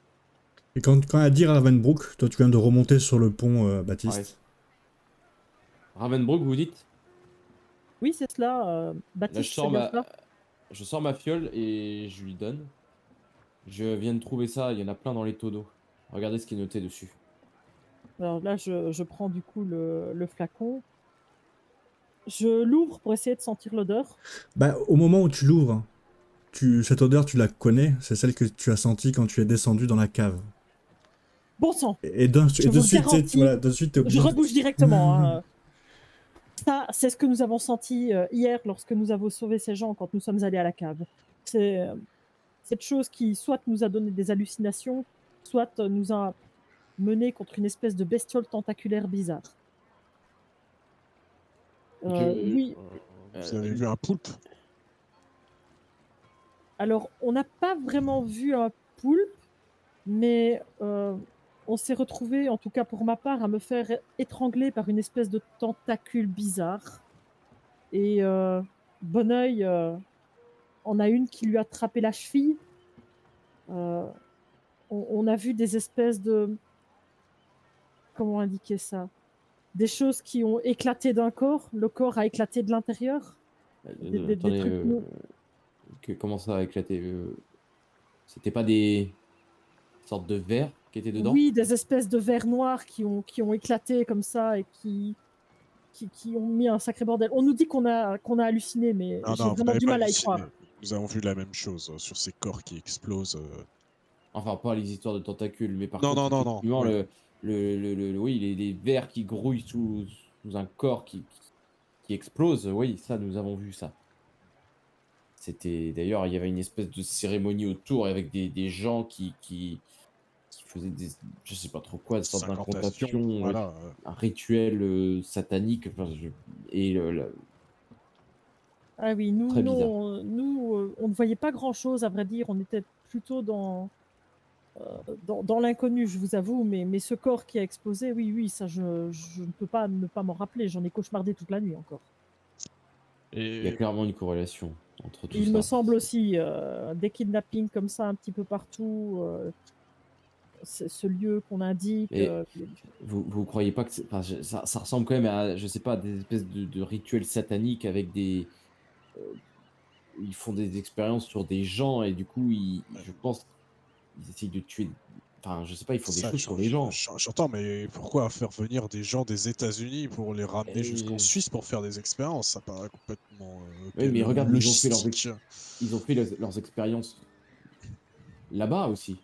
Et quand elle a dit Ravensbrück, toi, tu viens de remonter sur le pont, Baptiste. Ouais. Ravensbrück, vous dites? Oui, c'est cela. Là, Baptiste, c'est bien cela. je sors ma fiole et je lui donne. Je viens de trouver ça, il y en a plein dans les tonneaux. Regardez ce qui est noté dessus. Alors là, je prends du coup le flacon. Je l'ouvre pour essayer de sentir l'odeur. Bah, au moment où tu l'ouvres, cette odeur, tu la connais. C'est celle que tu as sentie quand tu es descendu dans la cave. Bon sang, Et je de vous suite, garantis, voilà, de suite, t'es obligé je de... rebouche directement. Hein. Ça, c'est ce que nous avons senti hier lorsque nous avons sauvé ces gens quand nous sommes allés à la cave. C'est cette chose qui soit nous a donné des hallucinations, soit nous a menés contre une espèce de bestiole tentaculaire bizarre. Oui, Vous avez vu un poulpe? alors on n'a pas vraiment vu un poulpe, mais on s'est retrouvé, en tout cas pour ma part, à me faire étrangler par une espèce de tentacule bizarre. Et Bonneuil en a une qui lui a attrapé la cheville. On a vu des espèces de... Comment indiquer ça? Des choses qui ont éclaté d'un corps. Le corps a éclaté de l'intérieur. Des Attendez, trucs... comment ça a éclaté? C'était pas des sortes de verres qui étaient dedans? Oui, des espèces de vers noirs qui ont éclaté comme ça et qui ont mis un sacré bordel. On nous dit qu'on a halluciné, mais Non, j'ai non, vous vraiment n'avez du pas mal à y halluciné. croire. Nous avons vu la même chose sur ces corps qui explosent. Enfin, pas les histoires de tentacules, mais par Non, contre, non, non, non. effectivement, Oui. oui, les vers qui grouillent sous un corps qui explose, oui, ça, nous avons vu ça. C'était d'ailleurs, il y avait une espèce de cérémonie autour avec des gens qui faisaient des, je sais pas trop quoi, des sortes Incantation, d'incantations, voilà. un rituel satanique, enfin, et Ah oui, nous, très bizarre. on ne voyait pas grand-chose, à vrai dire. On était plutôt dans l'inconnu, je vous avoue. Mais ce corps qui a explosé, oui, ça, je ne peux pas ne pas m'en rappeler. J'en ai cauchemardé toute la nuit encore. Il y a Et clairement une corrélation entre tout Et il me ça. semble aussi, des kidnappings comme ça un petit peu partout, ce lieu qu'on indique. Mais vous croyez pas que enfin, ça ressemble quand même à, je sais pas, des espèces de rituels sataniques avec des, ils font des expériences sur des gens et du coup, je pense, ils essayent de tuer. Enfin, je sais pas, ils font des ça, choses sur les gens. j'entends, mais pourquoi faire venir des gens des États-Unis pour les ramener jusqu'en Et... Suisse pour faire des expériences? Ça paraît complètement Oui, mais regarde, logistique. ils ont fait leurs expériences là-bas aussi.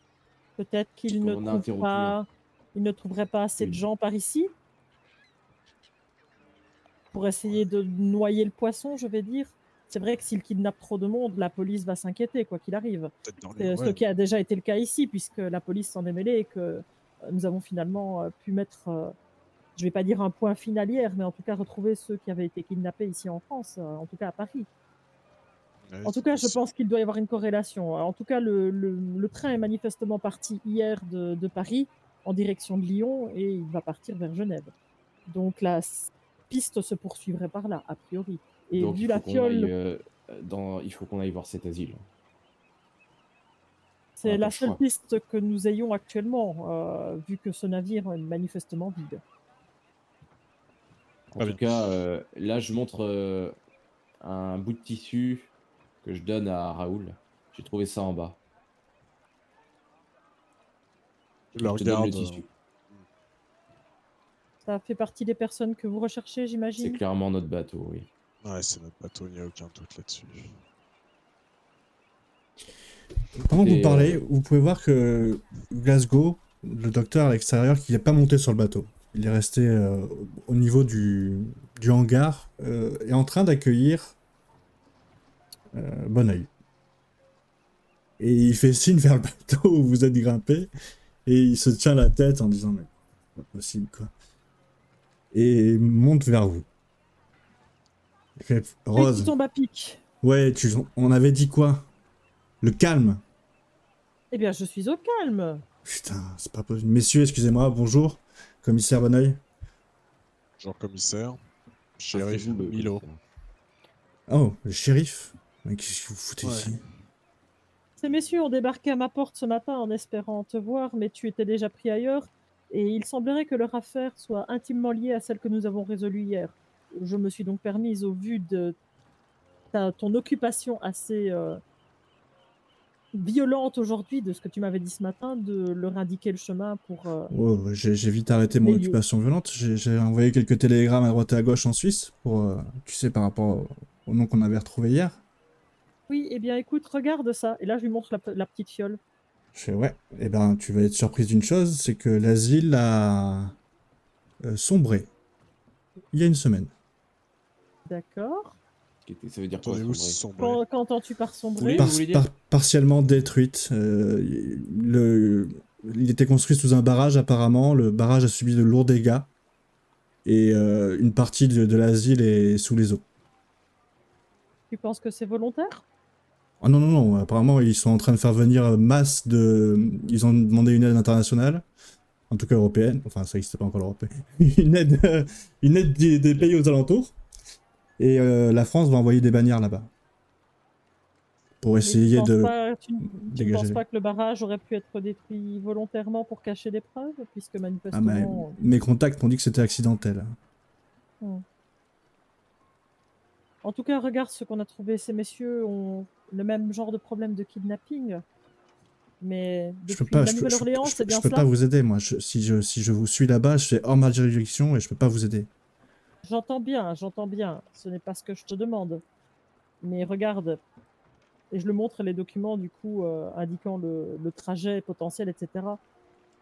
Peut-être qu'ils ne On a interrompu un. ils ne trouveraient pas assez de Oui. gens par ici pour essayer de noyer le poisson, je vais dire. C'est vrai que s'ils kidnappent trop de monde, la police va s'inquiéter, quoi qu'il arrive. Peut-être dans C'est ce qui a déjà été le cas ici, puisque la police s'en est mêlée et que nous avons finalement pu mettre, je ne vais pas dire un point final hier, mais en tout cas retrouver ceux qui avaient été kidnappés ici en France, en tout cas à Paris. En tout cas, je pense qu'il doit y avoir une corrélation. En tout cas, le train est manifestement parti hier de Paris en direction de Lyon et il va partir vers Genève. Donc la piste se poursuivrait par là, a priori. Et Donc vu il la faut qu'on aille, fiole, il faut qu'on aille voir cet asile. On c'est n'a pas la le seule choix. piste que nous ayons actuellement, vu que ce navire est manifestement vide. En Très tout bien. cas, là, je montre un bout de tissu que je donne à Raoul. J'ai trouvé ça en bas. Je Et le je te donne le regarde. tissu. Ça fait partie des personnes que vous recherchez, C'est j'imagine? clairement notre bateau, oui. Ouais, c'est notre bateau, il n'y a aucun doute là-dessus. Pendant que vous Et, parlez, vous pouvez voir que Glasgow, le docteur à l'extérieur, qui n'est pas monté sur le bateau. Il est resté au niveau du hangar, est en train d'accueillir Bonneuil. Et il fait signe vers le bateau où vous êtes grimpé, et il se tient la tête en disant mais c'est pas possible quoi. Et monte vers vous. Il fait, Et qui Rose, tombe à pic. ouais, on avait dit quoi? Le calme. Eh bien, je suis au calme. Putain, c'est pas possible. Messieurs, excusez-moi, bonjour. Commissaire Bonneuil. Jean-commissaire, ah, c'est shérif vous le Milo. commissaire. Oh, le shérif. Mais qu'est-ce que vous foutez Ouais. ici? Ces messieurs ont débarqué à ma porte ce matin en espérant te voir, mais tu étais déjà pris ailleurs, et il semblerait que leur affaire soit intimement liée à celle que nous avons résolue hier. Je me suis donc permise, au vu de ton occupation assez violente aujourd'hui, de ce que tu m'avais dit ce matin, de leur indiquer le chemin pour Oh, j'ai vite arrêté mon les lieux. occupation violente. J'ai envoyé quelques télégrammes à droite et à gauche en Suisse pour, tu sais, par rapport au nom qu'on avait retrouvé hier. Oui, eh bien écoute, regarde ça. Et là, je lui montre la petite fiole. Je fais ouais. Eh ben, tu vas être surprise d'une chose, c'est que l'asile a sombré il y a une semaine. D'accord. Ça veut dire quoi, Attendez-vous sombrer? sombrer. Qu'entends-tu par Oui, sombrer? vous voulez dire Partiellement détruite. Il était construit sous un barrage apparemment. Le barrage a subi de lourds dégâts. Et une partie de l'asile est sous les eaux. Tu penses que c'est volontaire? Ah non, non, non, apparemment ils sont en train de faire venir masse de... Ils ont demandé une aide internationale, en tout cas européenne, enfin ça n'existe pas encore l'Europe, une aide des pays aux alentours, et la France va envoyer des bannières là-bas. Pour Mais essayer de tu ne dégager. penses pas que le barrage aurait pu être détruit volontairement pour cacher des preuves? Puisque Ah, manifestement... mes contacts m'ont dit que c'était accidentel. En tout cas, regarde ce qu'on a trouvé. Ces messieurs ont le même genre de problème de kidnapping. Mais Je peux depuis pas, la Nouvelle-Orléans, c'est bien je peux cela? pas vous aider, moi. Si je vous suis là-bas, je fais hors ma juridiction et je peux pas vous aider. J'entends bien, j'entends bien. Ce n'est pas ce que je te demande. Mais regarde, et je le montre les documents du coup indiquant le trajet potentiel, etc.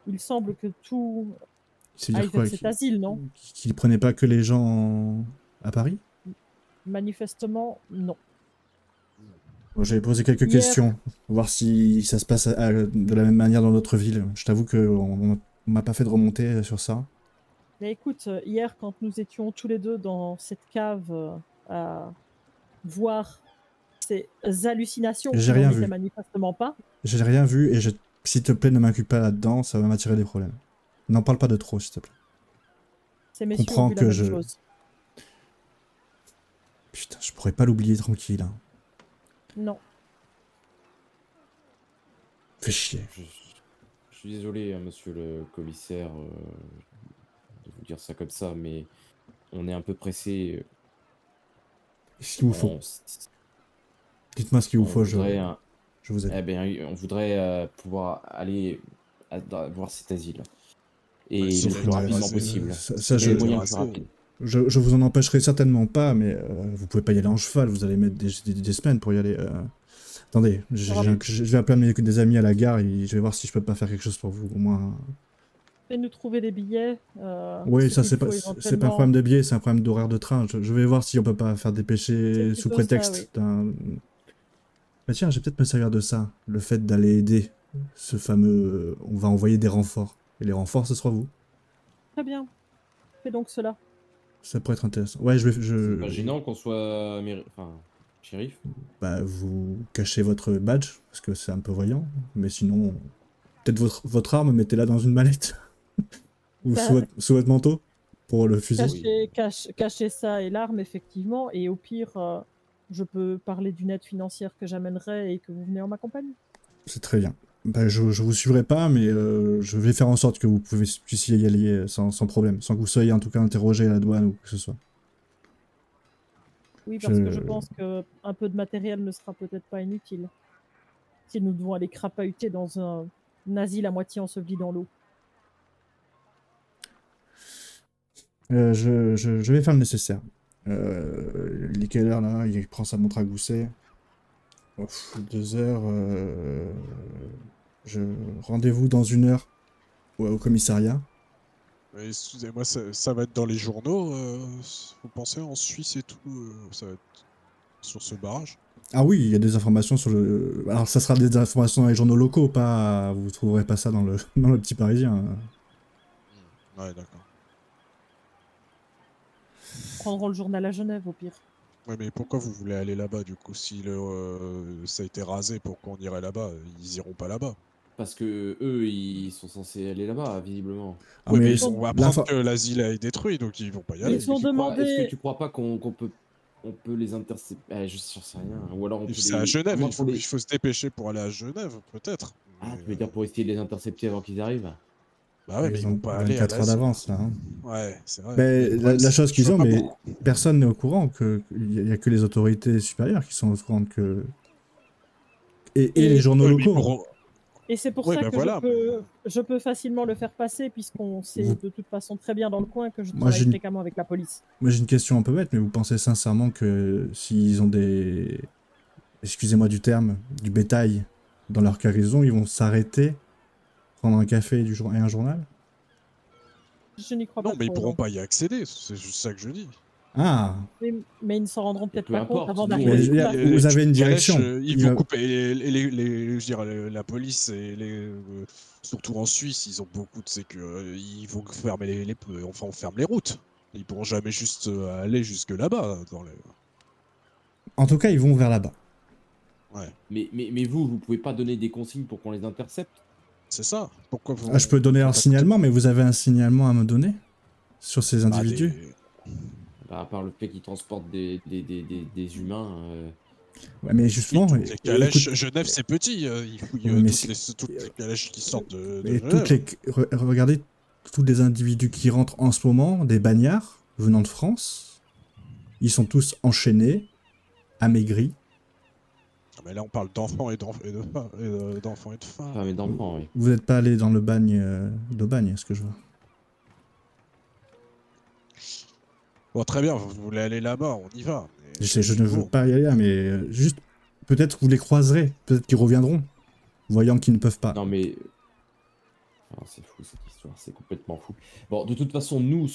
Il semble que tout C'est-à-dire aille quoi? vers cet asile, non? Qu'ils prenaient pas que les gens à Paris? Manifestement, non. Bon, j'avais posé quelques Hier- questions, voir si ça se passe de la même manière dans d'autres villes. Je t'avoue qu'on m'a pas fait de remontée sur ça. Mais écoute, hier, quand nous étions tous les deux dans cette cave à voir ces hallucinations J'ai qui n'en rien étaient vu. manifestement pas, J'ai rien vu et s'il te plaît, ne m'inculpe pas là-dedans, ça va m'attirer des problèmes. N'en parle pas de trop, s'il te plaît. ces messieurs Comprends ont vu la que même je- chose. Putain, je pourrais pas l'oublier tranquille. Hein. Non. Fais chier. Je suis désolé, hein, monsieur le commissaire, de vous dire ça comme ça, mais on est un peu pressé. Ce qu'il vous faut. On, Dites-moi ce qu'il vous on faut, voudrait je vous aide. eh bien, on voudrait pouvoir aller voir cet asile. Et si le la plus rapidement terrasse est- possible. Ça, Les je, moyens plus terrasse est- rapides. je vous en empêcherai certainement pas, mais vous pouvez pas y aller en cheval, vous allez mettre des semaines pour y aller. Attendez, je vais appeler des amis à la gare et je vais voir si je peux pas faire quelque chose pour vous, au moins. Fais-nous trouver des billets. Oui, ce ça qu'il c'est faut pas un éventuellement. problème de billet, c'est un problème d'horaire de train. Je vais voir si on peut pas faire dépêcher C'est sous plutôt ça, prétexte d'un... Bah tiens, je vais peut-être me servir de ça. Le fait d'aller aider ce fameux... on va envoyer des renforts. Et les renforts, ce sera vous. Très bien. Fais donc cela. Ça pourrait être intéressant. Ouais, C'est pas gênant qu'on soit shérif. Bah, vous cachez votre badge, parce que c'est un peu voyant. Mais sinon, peut-être votre arme, mettez-la dans une mallette. Ou Bah, sous votre manteau. pour le fusil. Cacher ça et l'arme, effectivement. Et au pire, je peux parler d'une aide financière que j'amènerai et que vous venez en ma compagnie. C'est très bien. Bah, je vous suivrai pas, mais je vais faire en sorte que vous puissiez y aller sans problème, sans que vous soyez en tout cas interrogé à la douane ou quoi que ce soit. Oui, parce que je pense qu'un peu de matériel ne sera peut-être pas inutile. Si nous devons aller crapahuter dans un asile à moitié enseveli dans l'eau. Je vais faire le nécessaire. Il est quelle heure là? Il prend sa montre à gousset. 2 heures. Rendez-vous dans 1 heure au commissariat. Mais excusez-moi, ça va être dans les journaux, vous pensez, en Suisse et tout, ça va être sur ce barrage? Ah oui, il y a des informations sur le... Alors ça sera des informations dans les journaux locaux, pas... Vous trouverez pas ça dans le Petit Parisien. Ouais, d'accord. Prendront le journal à Genève, au pire. Ouais, mais pourquoi vous voulez aller là-bas, du coup? Si ça a été rasé, pourquoi on irait là-bas? Ils iront pas là-bas. Parce que eux, ils sont censés aller là-bas, visiblement. Ah, Ouais, mais mais ils vont apprendre que l'asile est détruit, donc ils vont pas y Ils aller. ont demandé- Est-ce que tu crois pas qu'on peut les intercepter? Je sais rien. Ou alors on peut C'est à les... Genève, Moi, il faut se dépêcher pour aller à Genève, peut-être. Ah, Mais, tu veux dire pour essayer de les intercepter avant qu'ils arrivent? Bah ouais, mais ils ont vont pas aller à 24 heures l'asile. d'avance là. Hein. Ouais, c'est vrai. Mais le problème, la c'est chose que qu'ils je ont, vois pas mais beaucoup. personne n'est au courant qu'il n'y a que les autorités supérieures qui sont au courant que... Et les journaux Ouais, mais ils locaux. pourront- Et c'est pour Ouais, ça bah que voilà. je peux facilement le faire passer, puisqu'on sait Vous- de toute façon très bien dans le coin que je Moi, travaille fréquemment avec la police. Moi j'ai une question un peu bête, mais vous pensez sincèrement que s'ils ont des... Excusez-moi du terme, du bétail dans leur cargaison, ils vont s'arrêter, prendre un café et un journal? Je n'y crois Non, pas mais ils trop, pourront non. pas y accéder, c'est juste ça que je dis. Ah, Mais ils ne s'en rendront peut-être peu pas compte importe, avant nous, d'arriver mais sur place. vous avez une direction. Ils Il vont va- couper je veux dire, la police et surtout en Suisse, ils ont beaucoup de ils vont fermer enfin on ferme les routes. Ils pourront jamais juste aller jusque là-bas En tout cas, ils vont vers là-bas. Ouais, Mais vous pouvez pas donner des consignes pour qu'on les intercepte? c'est ça. Pourquoi vous Ah, je peux donner un signalement, mais vous avez un signalement à me donner sur ces individus? Bah, à part le fait qu'ils transportent des humains. Ouais, mais justement, toutes les calèches, écoute, Genève c'est petit, ils fouillent Oui, mais toutes les calèches qui sortent de et Genève. regardez tous les individus qui rentrent en ce moment, des bagnards venant de France, ils sont tous enchaînés, amaigris. Ah, mais là on parle d'enfants et d'enfants et de femmes. Femmes et d'enfants, oui. Vous n'êtes pas allé dans le bagne d'Aubagne, ce que je vois. Bon, très bien, vous voulez aller là-bas, on y va. mais Je ne veux bon. pas y aller là, mais juste, peut-être vous les croiserez, peut-être qu'ils reviendront, voyant qu'ils ne peuvent pas. Non, mais. Ah, c'est fou cette histoire, c'est complètement fou. Bon, de toute façon, nous,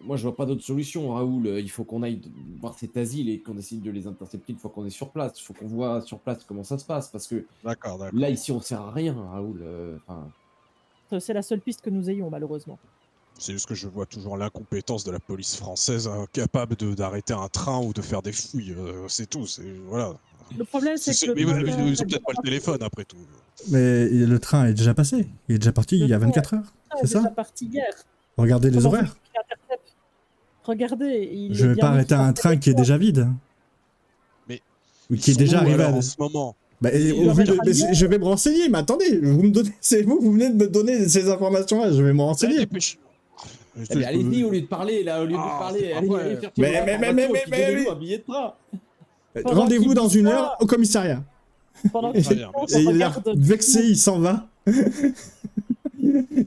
moi je vois pas d'autre solution, Raoul. Il faut qu'on aille voir cet asile et qu'on décide de les intercepter une fois qu'on est sur place. Il faut qu'on voit sur place comment ça se passe, parce que D'accord. là, ici, on sert à rien, Raoul. C'est la seule piste que nous ayons, malheureusement. C'est juste que je vois toujours l'incompétence de la police française, incapable d'arrêter un train ou de faire des fouilles. C'est tout. Voilà. Le problème, c'est que Mais le train ils ont est peut-être pas le téléphone après tout. Mais le train est déjà passé, il est déjà parti il y a 24 heures, c'est déjà ça? parti hier. Regardez les Comment horaires. voulez-vous qu'il intercepte? Regardez, il Je est vais bien pas mis arrêter sur un la train qui est déjà vide. Mais Ou qui est ils déjà sont où, arrivé alors, à... en ce moment. Bah, Ils doivent être mais arrivés. je vais me renseigner, mais attendez, c'est vous venez de me donner ces informations-là, je vais me renseigner. Dépêche. Eh bien, allez-y, au lieu de parler, là, au lieu de Ah, parler, c'est pas allez vrai. chercher Mais- vos mais- informations, mais- et puis mais- donnez-nous un billet de train. Pendant Rendez-vous qu'il dans dit 1 ça, heure au commissariat. Pendant Et qu'il bien, pense, il je a l'air regarde vexé, du il s'en va. coup-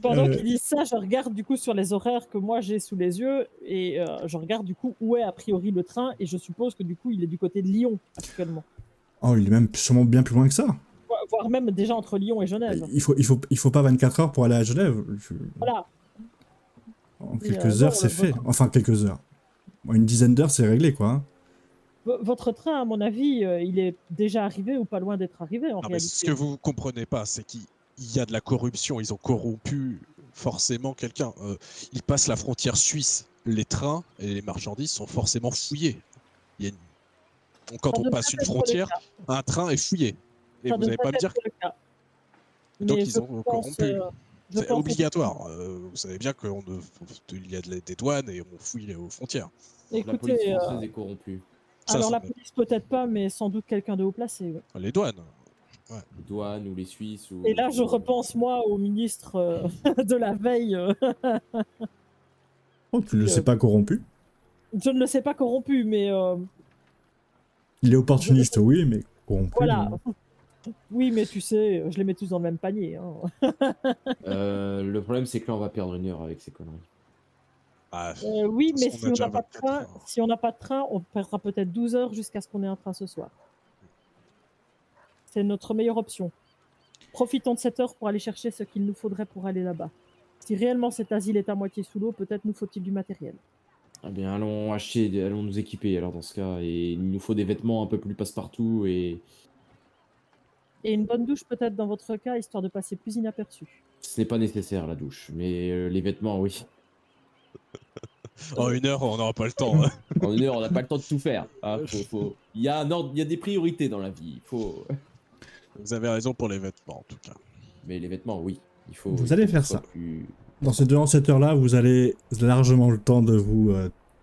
pendant Euh. qu'il dit ça, je regarde du coup sur les horaires que moi j'ai sous les yeux et je regarde du coup où est a priori le train et je suppose que du coup il est du côté de Lyon actuellement. Oh, il est même sûrement bien plus loin que ça. Voire même déjà entre Lyon et Genève. Il faut pas 24 heures pour aller à Genève. Voilà. En Et, quelques heures, non, c'est fait. Enfin, quelques heures. Une dizaine d'heures, c'est réglé, quoi. Hein. Votre train, à mon avis, il est déjà arrivé ou pas loin d'être arrivé en Non, mais ce réalité. que vous comprenez pas, c'est qu'il y a de la corruption. Ils ont corrompu forcément quelqu'un. Ils passent la frontière suisse. Les trains et les marchandises sont forcément fouillés. Il y a Quand Ça on devrait passe une être le frontière, cas. un train est fouillé. Et Ça vous n'allez devrait pas me dire être le cas. Donc Mais ils je ont pense, corrompu. Je C'est pense obligatoire. Vous savez bien qu'il y a des douanes et on fouille aux frontières. La Écoutez, police française est corrompue. Ça, alors c'est la net. police peut-être pas, mais sans doute quelqu'un de haut placé. Oui. Les douanes. Les douanes ou les Suisses ou. Et là, je repense moi au ministre de la veille. Oh, tu ne le qui, sais pas corrompu. je ne le sais pas corrompu, mais Il est opportuniste, oui, mais corrompu. voilà. Oui, mais tu sais, je les mets tous dans le même panier. Hein. Le problème, c'est que là, on va perdre 1 heure avec ces conneries. Ah, Oui, de toute mais façon, si on a on déjà n'a pas de 24 train, heures. si on n'a pas de train, on perdra peut-être 12 heures jusqu'à ce qu'on ait un train ce soir. C'est notre meilleure option. Profitons de cette heure pour aller chercher ce qu'il nous faudrait pour aller là-bas. Si réellement cet asile est à moitié sous l'eau, peut-être nous faut-il du matériel. Eh bien, allons nous équiper alors dans ce cas. Et il nous faut des vêtements un peu plus passe-partout et Et une bonne douche peut-être dans votre cas, histoire de passer plus inaperçu. ce n'est pas nécessaire la douche. Mais les vêtements, oui. En 1 heure, on n'aura pas le temps. Hein. En 1 heure, on n'a pas le temps de tout faire. Hein. Il y a un ordre, il y a des priorités dans la vie. Il faut. Vous avez raison pour les vêtements, en tout cas. Mais les vêtements, oui. Il faut. Vous il allez faut faire que ce soit ça. Plus... Durant cette heure-là, vous avez largement le temps de vous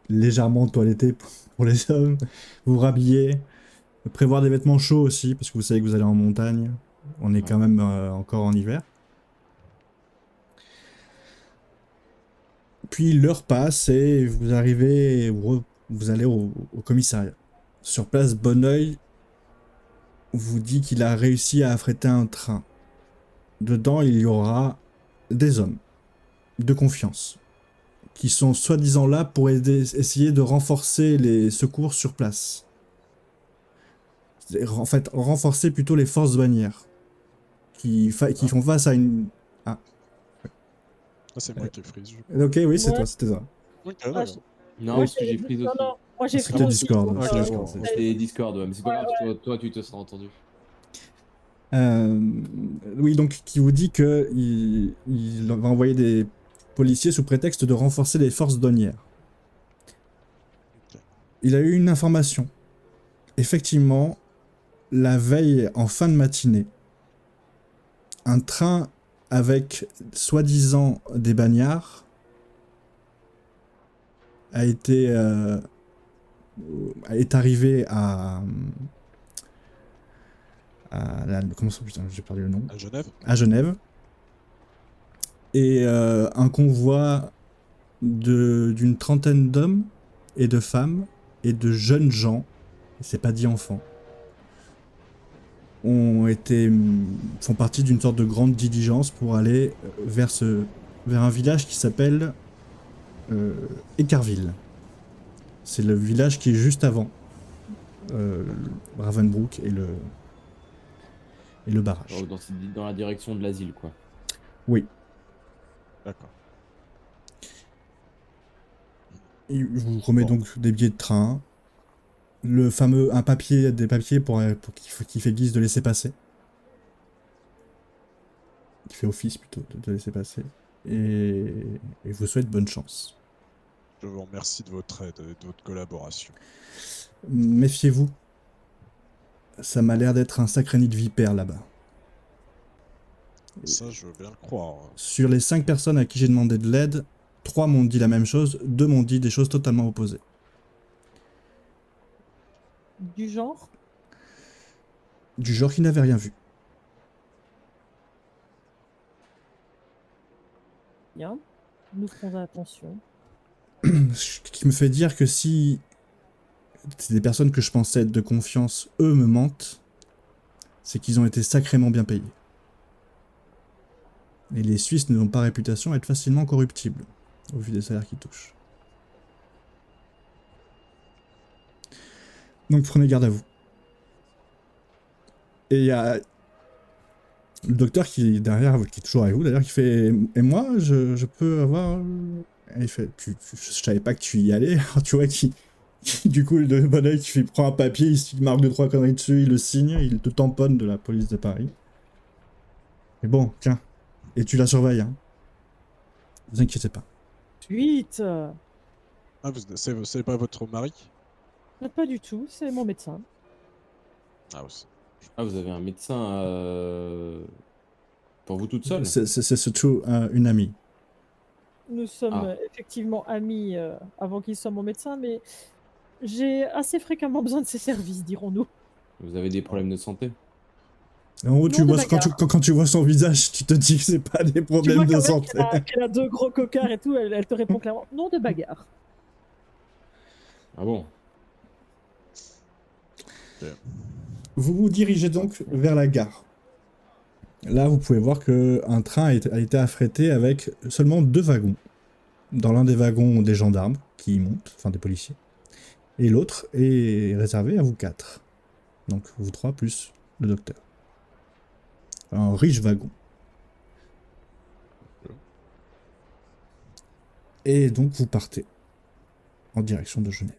légèrement toiletter pour les hommes, vous rhabiller, prévoir des vêtements chauds aussi, parce que vous savez que vous allez en montagne. On est quand même encore en hiver. Puis l'heure passe et vous arrivez, vous allez au commissariat. Sur place, Bonneuil vous dit qu'il a réussi à affréter un train. Dedans, il y aura des hommes de confiance qui sont soi-disant là pour essayer de renforcer les secours sur place. En fait, renforcer plutôt les forces douanières qui font face à une... Ah, c'est moi qui ai pris. Ok, oui, c'est Ouais. toi, c'était ça. Ok, Ah, d'accord. Non, Moi, parce que j'ai pris aussi. non, moi j'ai C'était pris Discord. aussi, Ok, donc, d'accord. C'était Discord, ouais, mais c'est pas grave, toi, tu te seras entendu. Oui, donc qui vous dit que il va envoyer des policiers sous prétexte de renforcer les forces douanières. Ok. Il a eu une information. Effectivement, la veille en fin de matinée, un train avec soi-disant des bagnards est arrivé comment ça, putain, j'ai perdu le nom. À Genève. À Genève. Et un convoi d'une trentaine d'hommes et de femmes et de jeunes gens, c'est pas dit enfants, font partie d'une sorte de grande diligence pour aller vers un village qui s'appelle Écarville. C'est le village qui est juste avant Ravensbrück et le barrage. Oh, dans la direction de l'asile, quoi. Oui. D'accord. Il vous remet donc des billets de train, des papiers qui fait guise de laisser passer, qui fait office plutôt de laisser passer, et vous souhaite bonne chance. Je vous remercie de votre aide et de votre collaboration. Méfiez-vous, ça m'a l'air d'être un sacré nid de vipères là-bas. Ça, je veux bien le croire. Sur les 5 personnes à qui j'ai demandé de l'aide, 3 m'ont dit la même chose, 2 m'ont dit des choses totalement opposées. du genre. Du genre qu'ils n'avaient rien vu. Bien. Nous ferons attention. Ce qui me fait dire que si c'est des personnes que je pensais être de confiance, eux me mentent, c'est qu'ils ont été sacrément bien payés. Et les Suisses n'ont pas réputation à être facilement corruptibles, au vu des salaires qu'ils touchent. Donc prenez garde à vous. Et il y a le docteur qui est derrière, qui est toujours avec vous d'ailleurs, qui fait « Et moi, je peux avoir... » Et il fait « Je savais pas que tu y allais. » Alors tu vois du coup, le Bonneuil qui prend un papier, il marque 2-3 conneries dessus, il le signe, il te tamponne de la police de Paris. Et bon, tiens. Et tu la surveilles, hein. Ne vous inquiétez pas. Suite. Ah, c'est pas votre mari? Pas du tout, c'est mon médecin. Ah, aussi. Ah, vous avez un médecin Pour vous toute seule? C'est surtout une amie. Nous sommes Ah. effectivement amis avant qu'il soit mon médecin, mais j'ai assez fréquemment besoin de ses services, dirons-nous. Vous avez des problèmes de santé? En gros, Non, de bagarre. quand tu vois son visage, tu te dis que c'est pas des Tu vois problèmes de quand même santé. qu'elle a 2 gros cocards et tout, elle te répond clairement: «Non, de bagarre». Ah bon? Vous vous dirigez donc vers la gare. Là, vous pouvez voir qu'un train a été affrété avec seulement 2 wagons. Dans l'un des wagons, des gendarmes qui y montent, enfin des policiers. Et l'autre est réservé à vous 4. Donc vous 3 plus le docteur. Un riche wagon. Et donc vous partez en direction de Genève.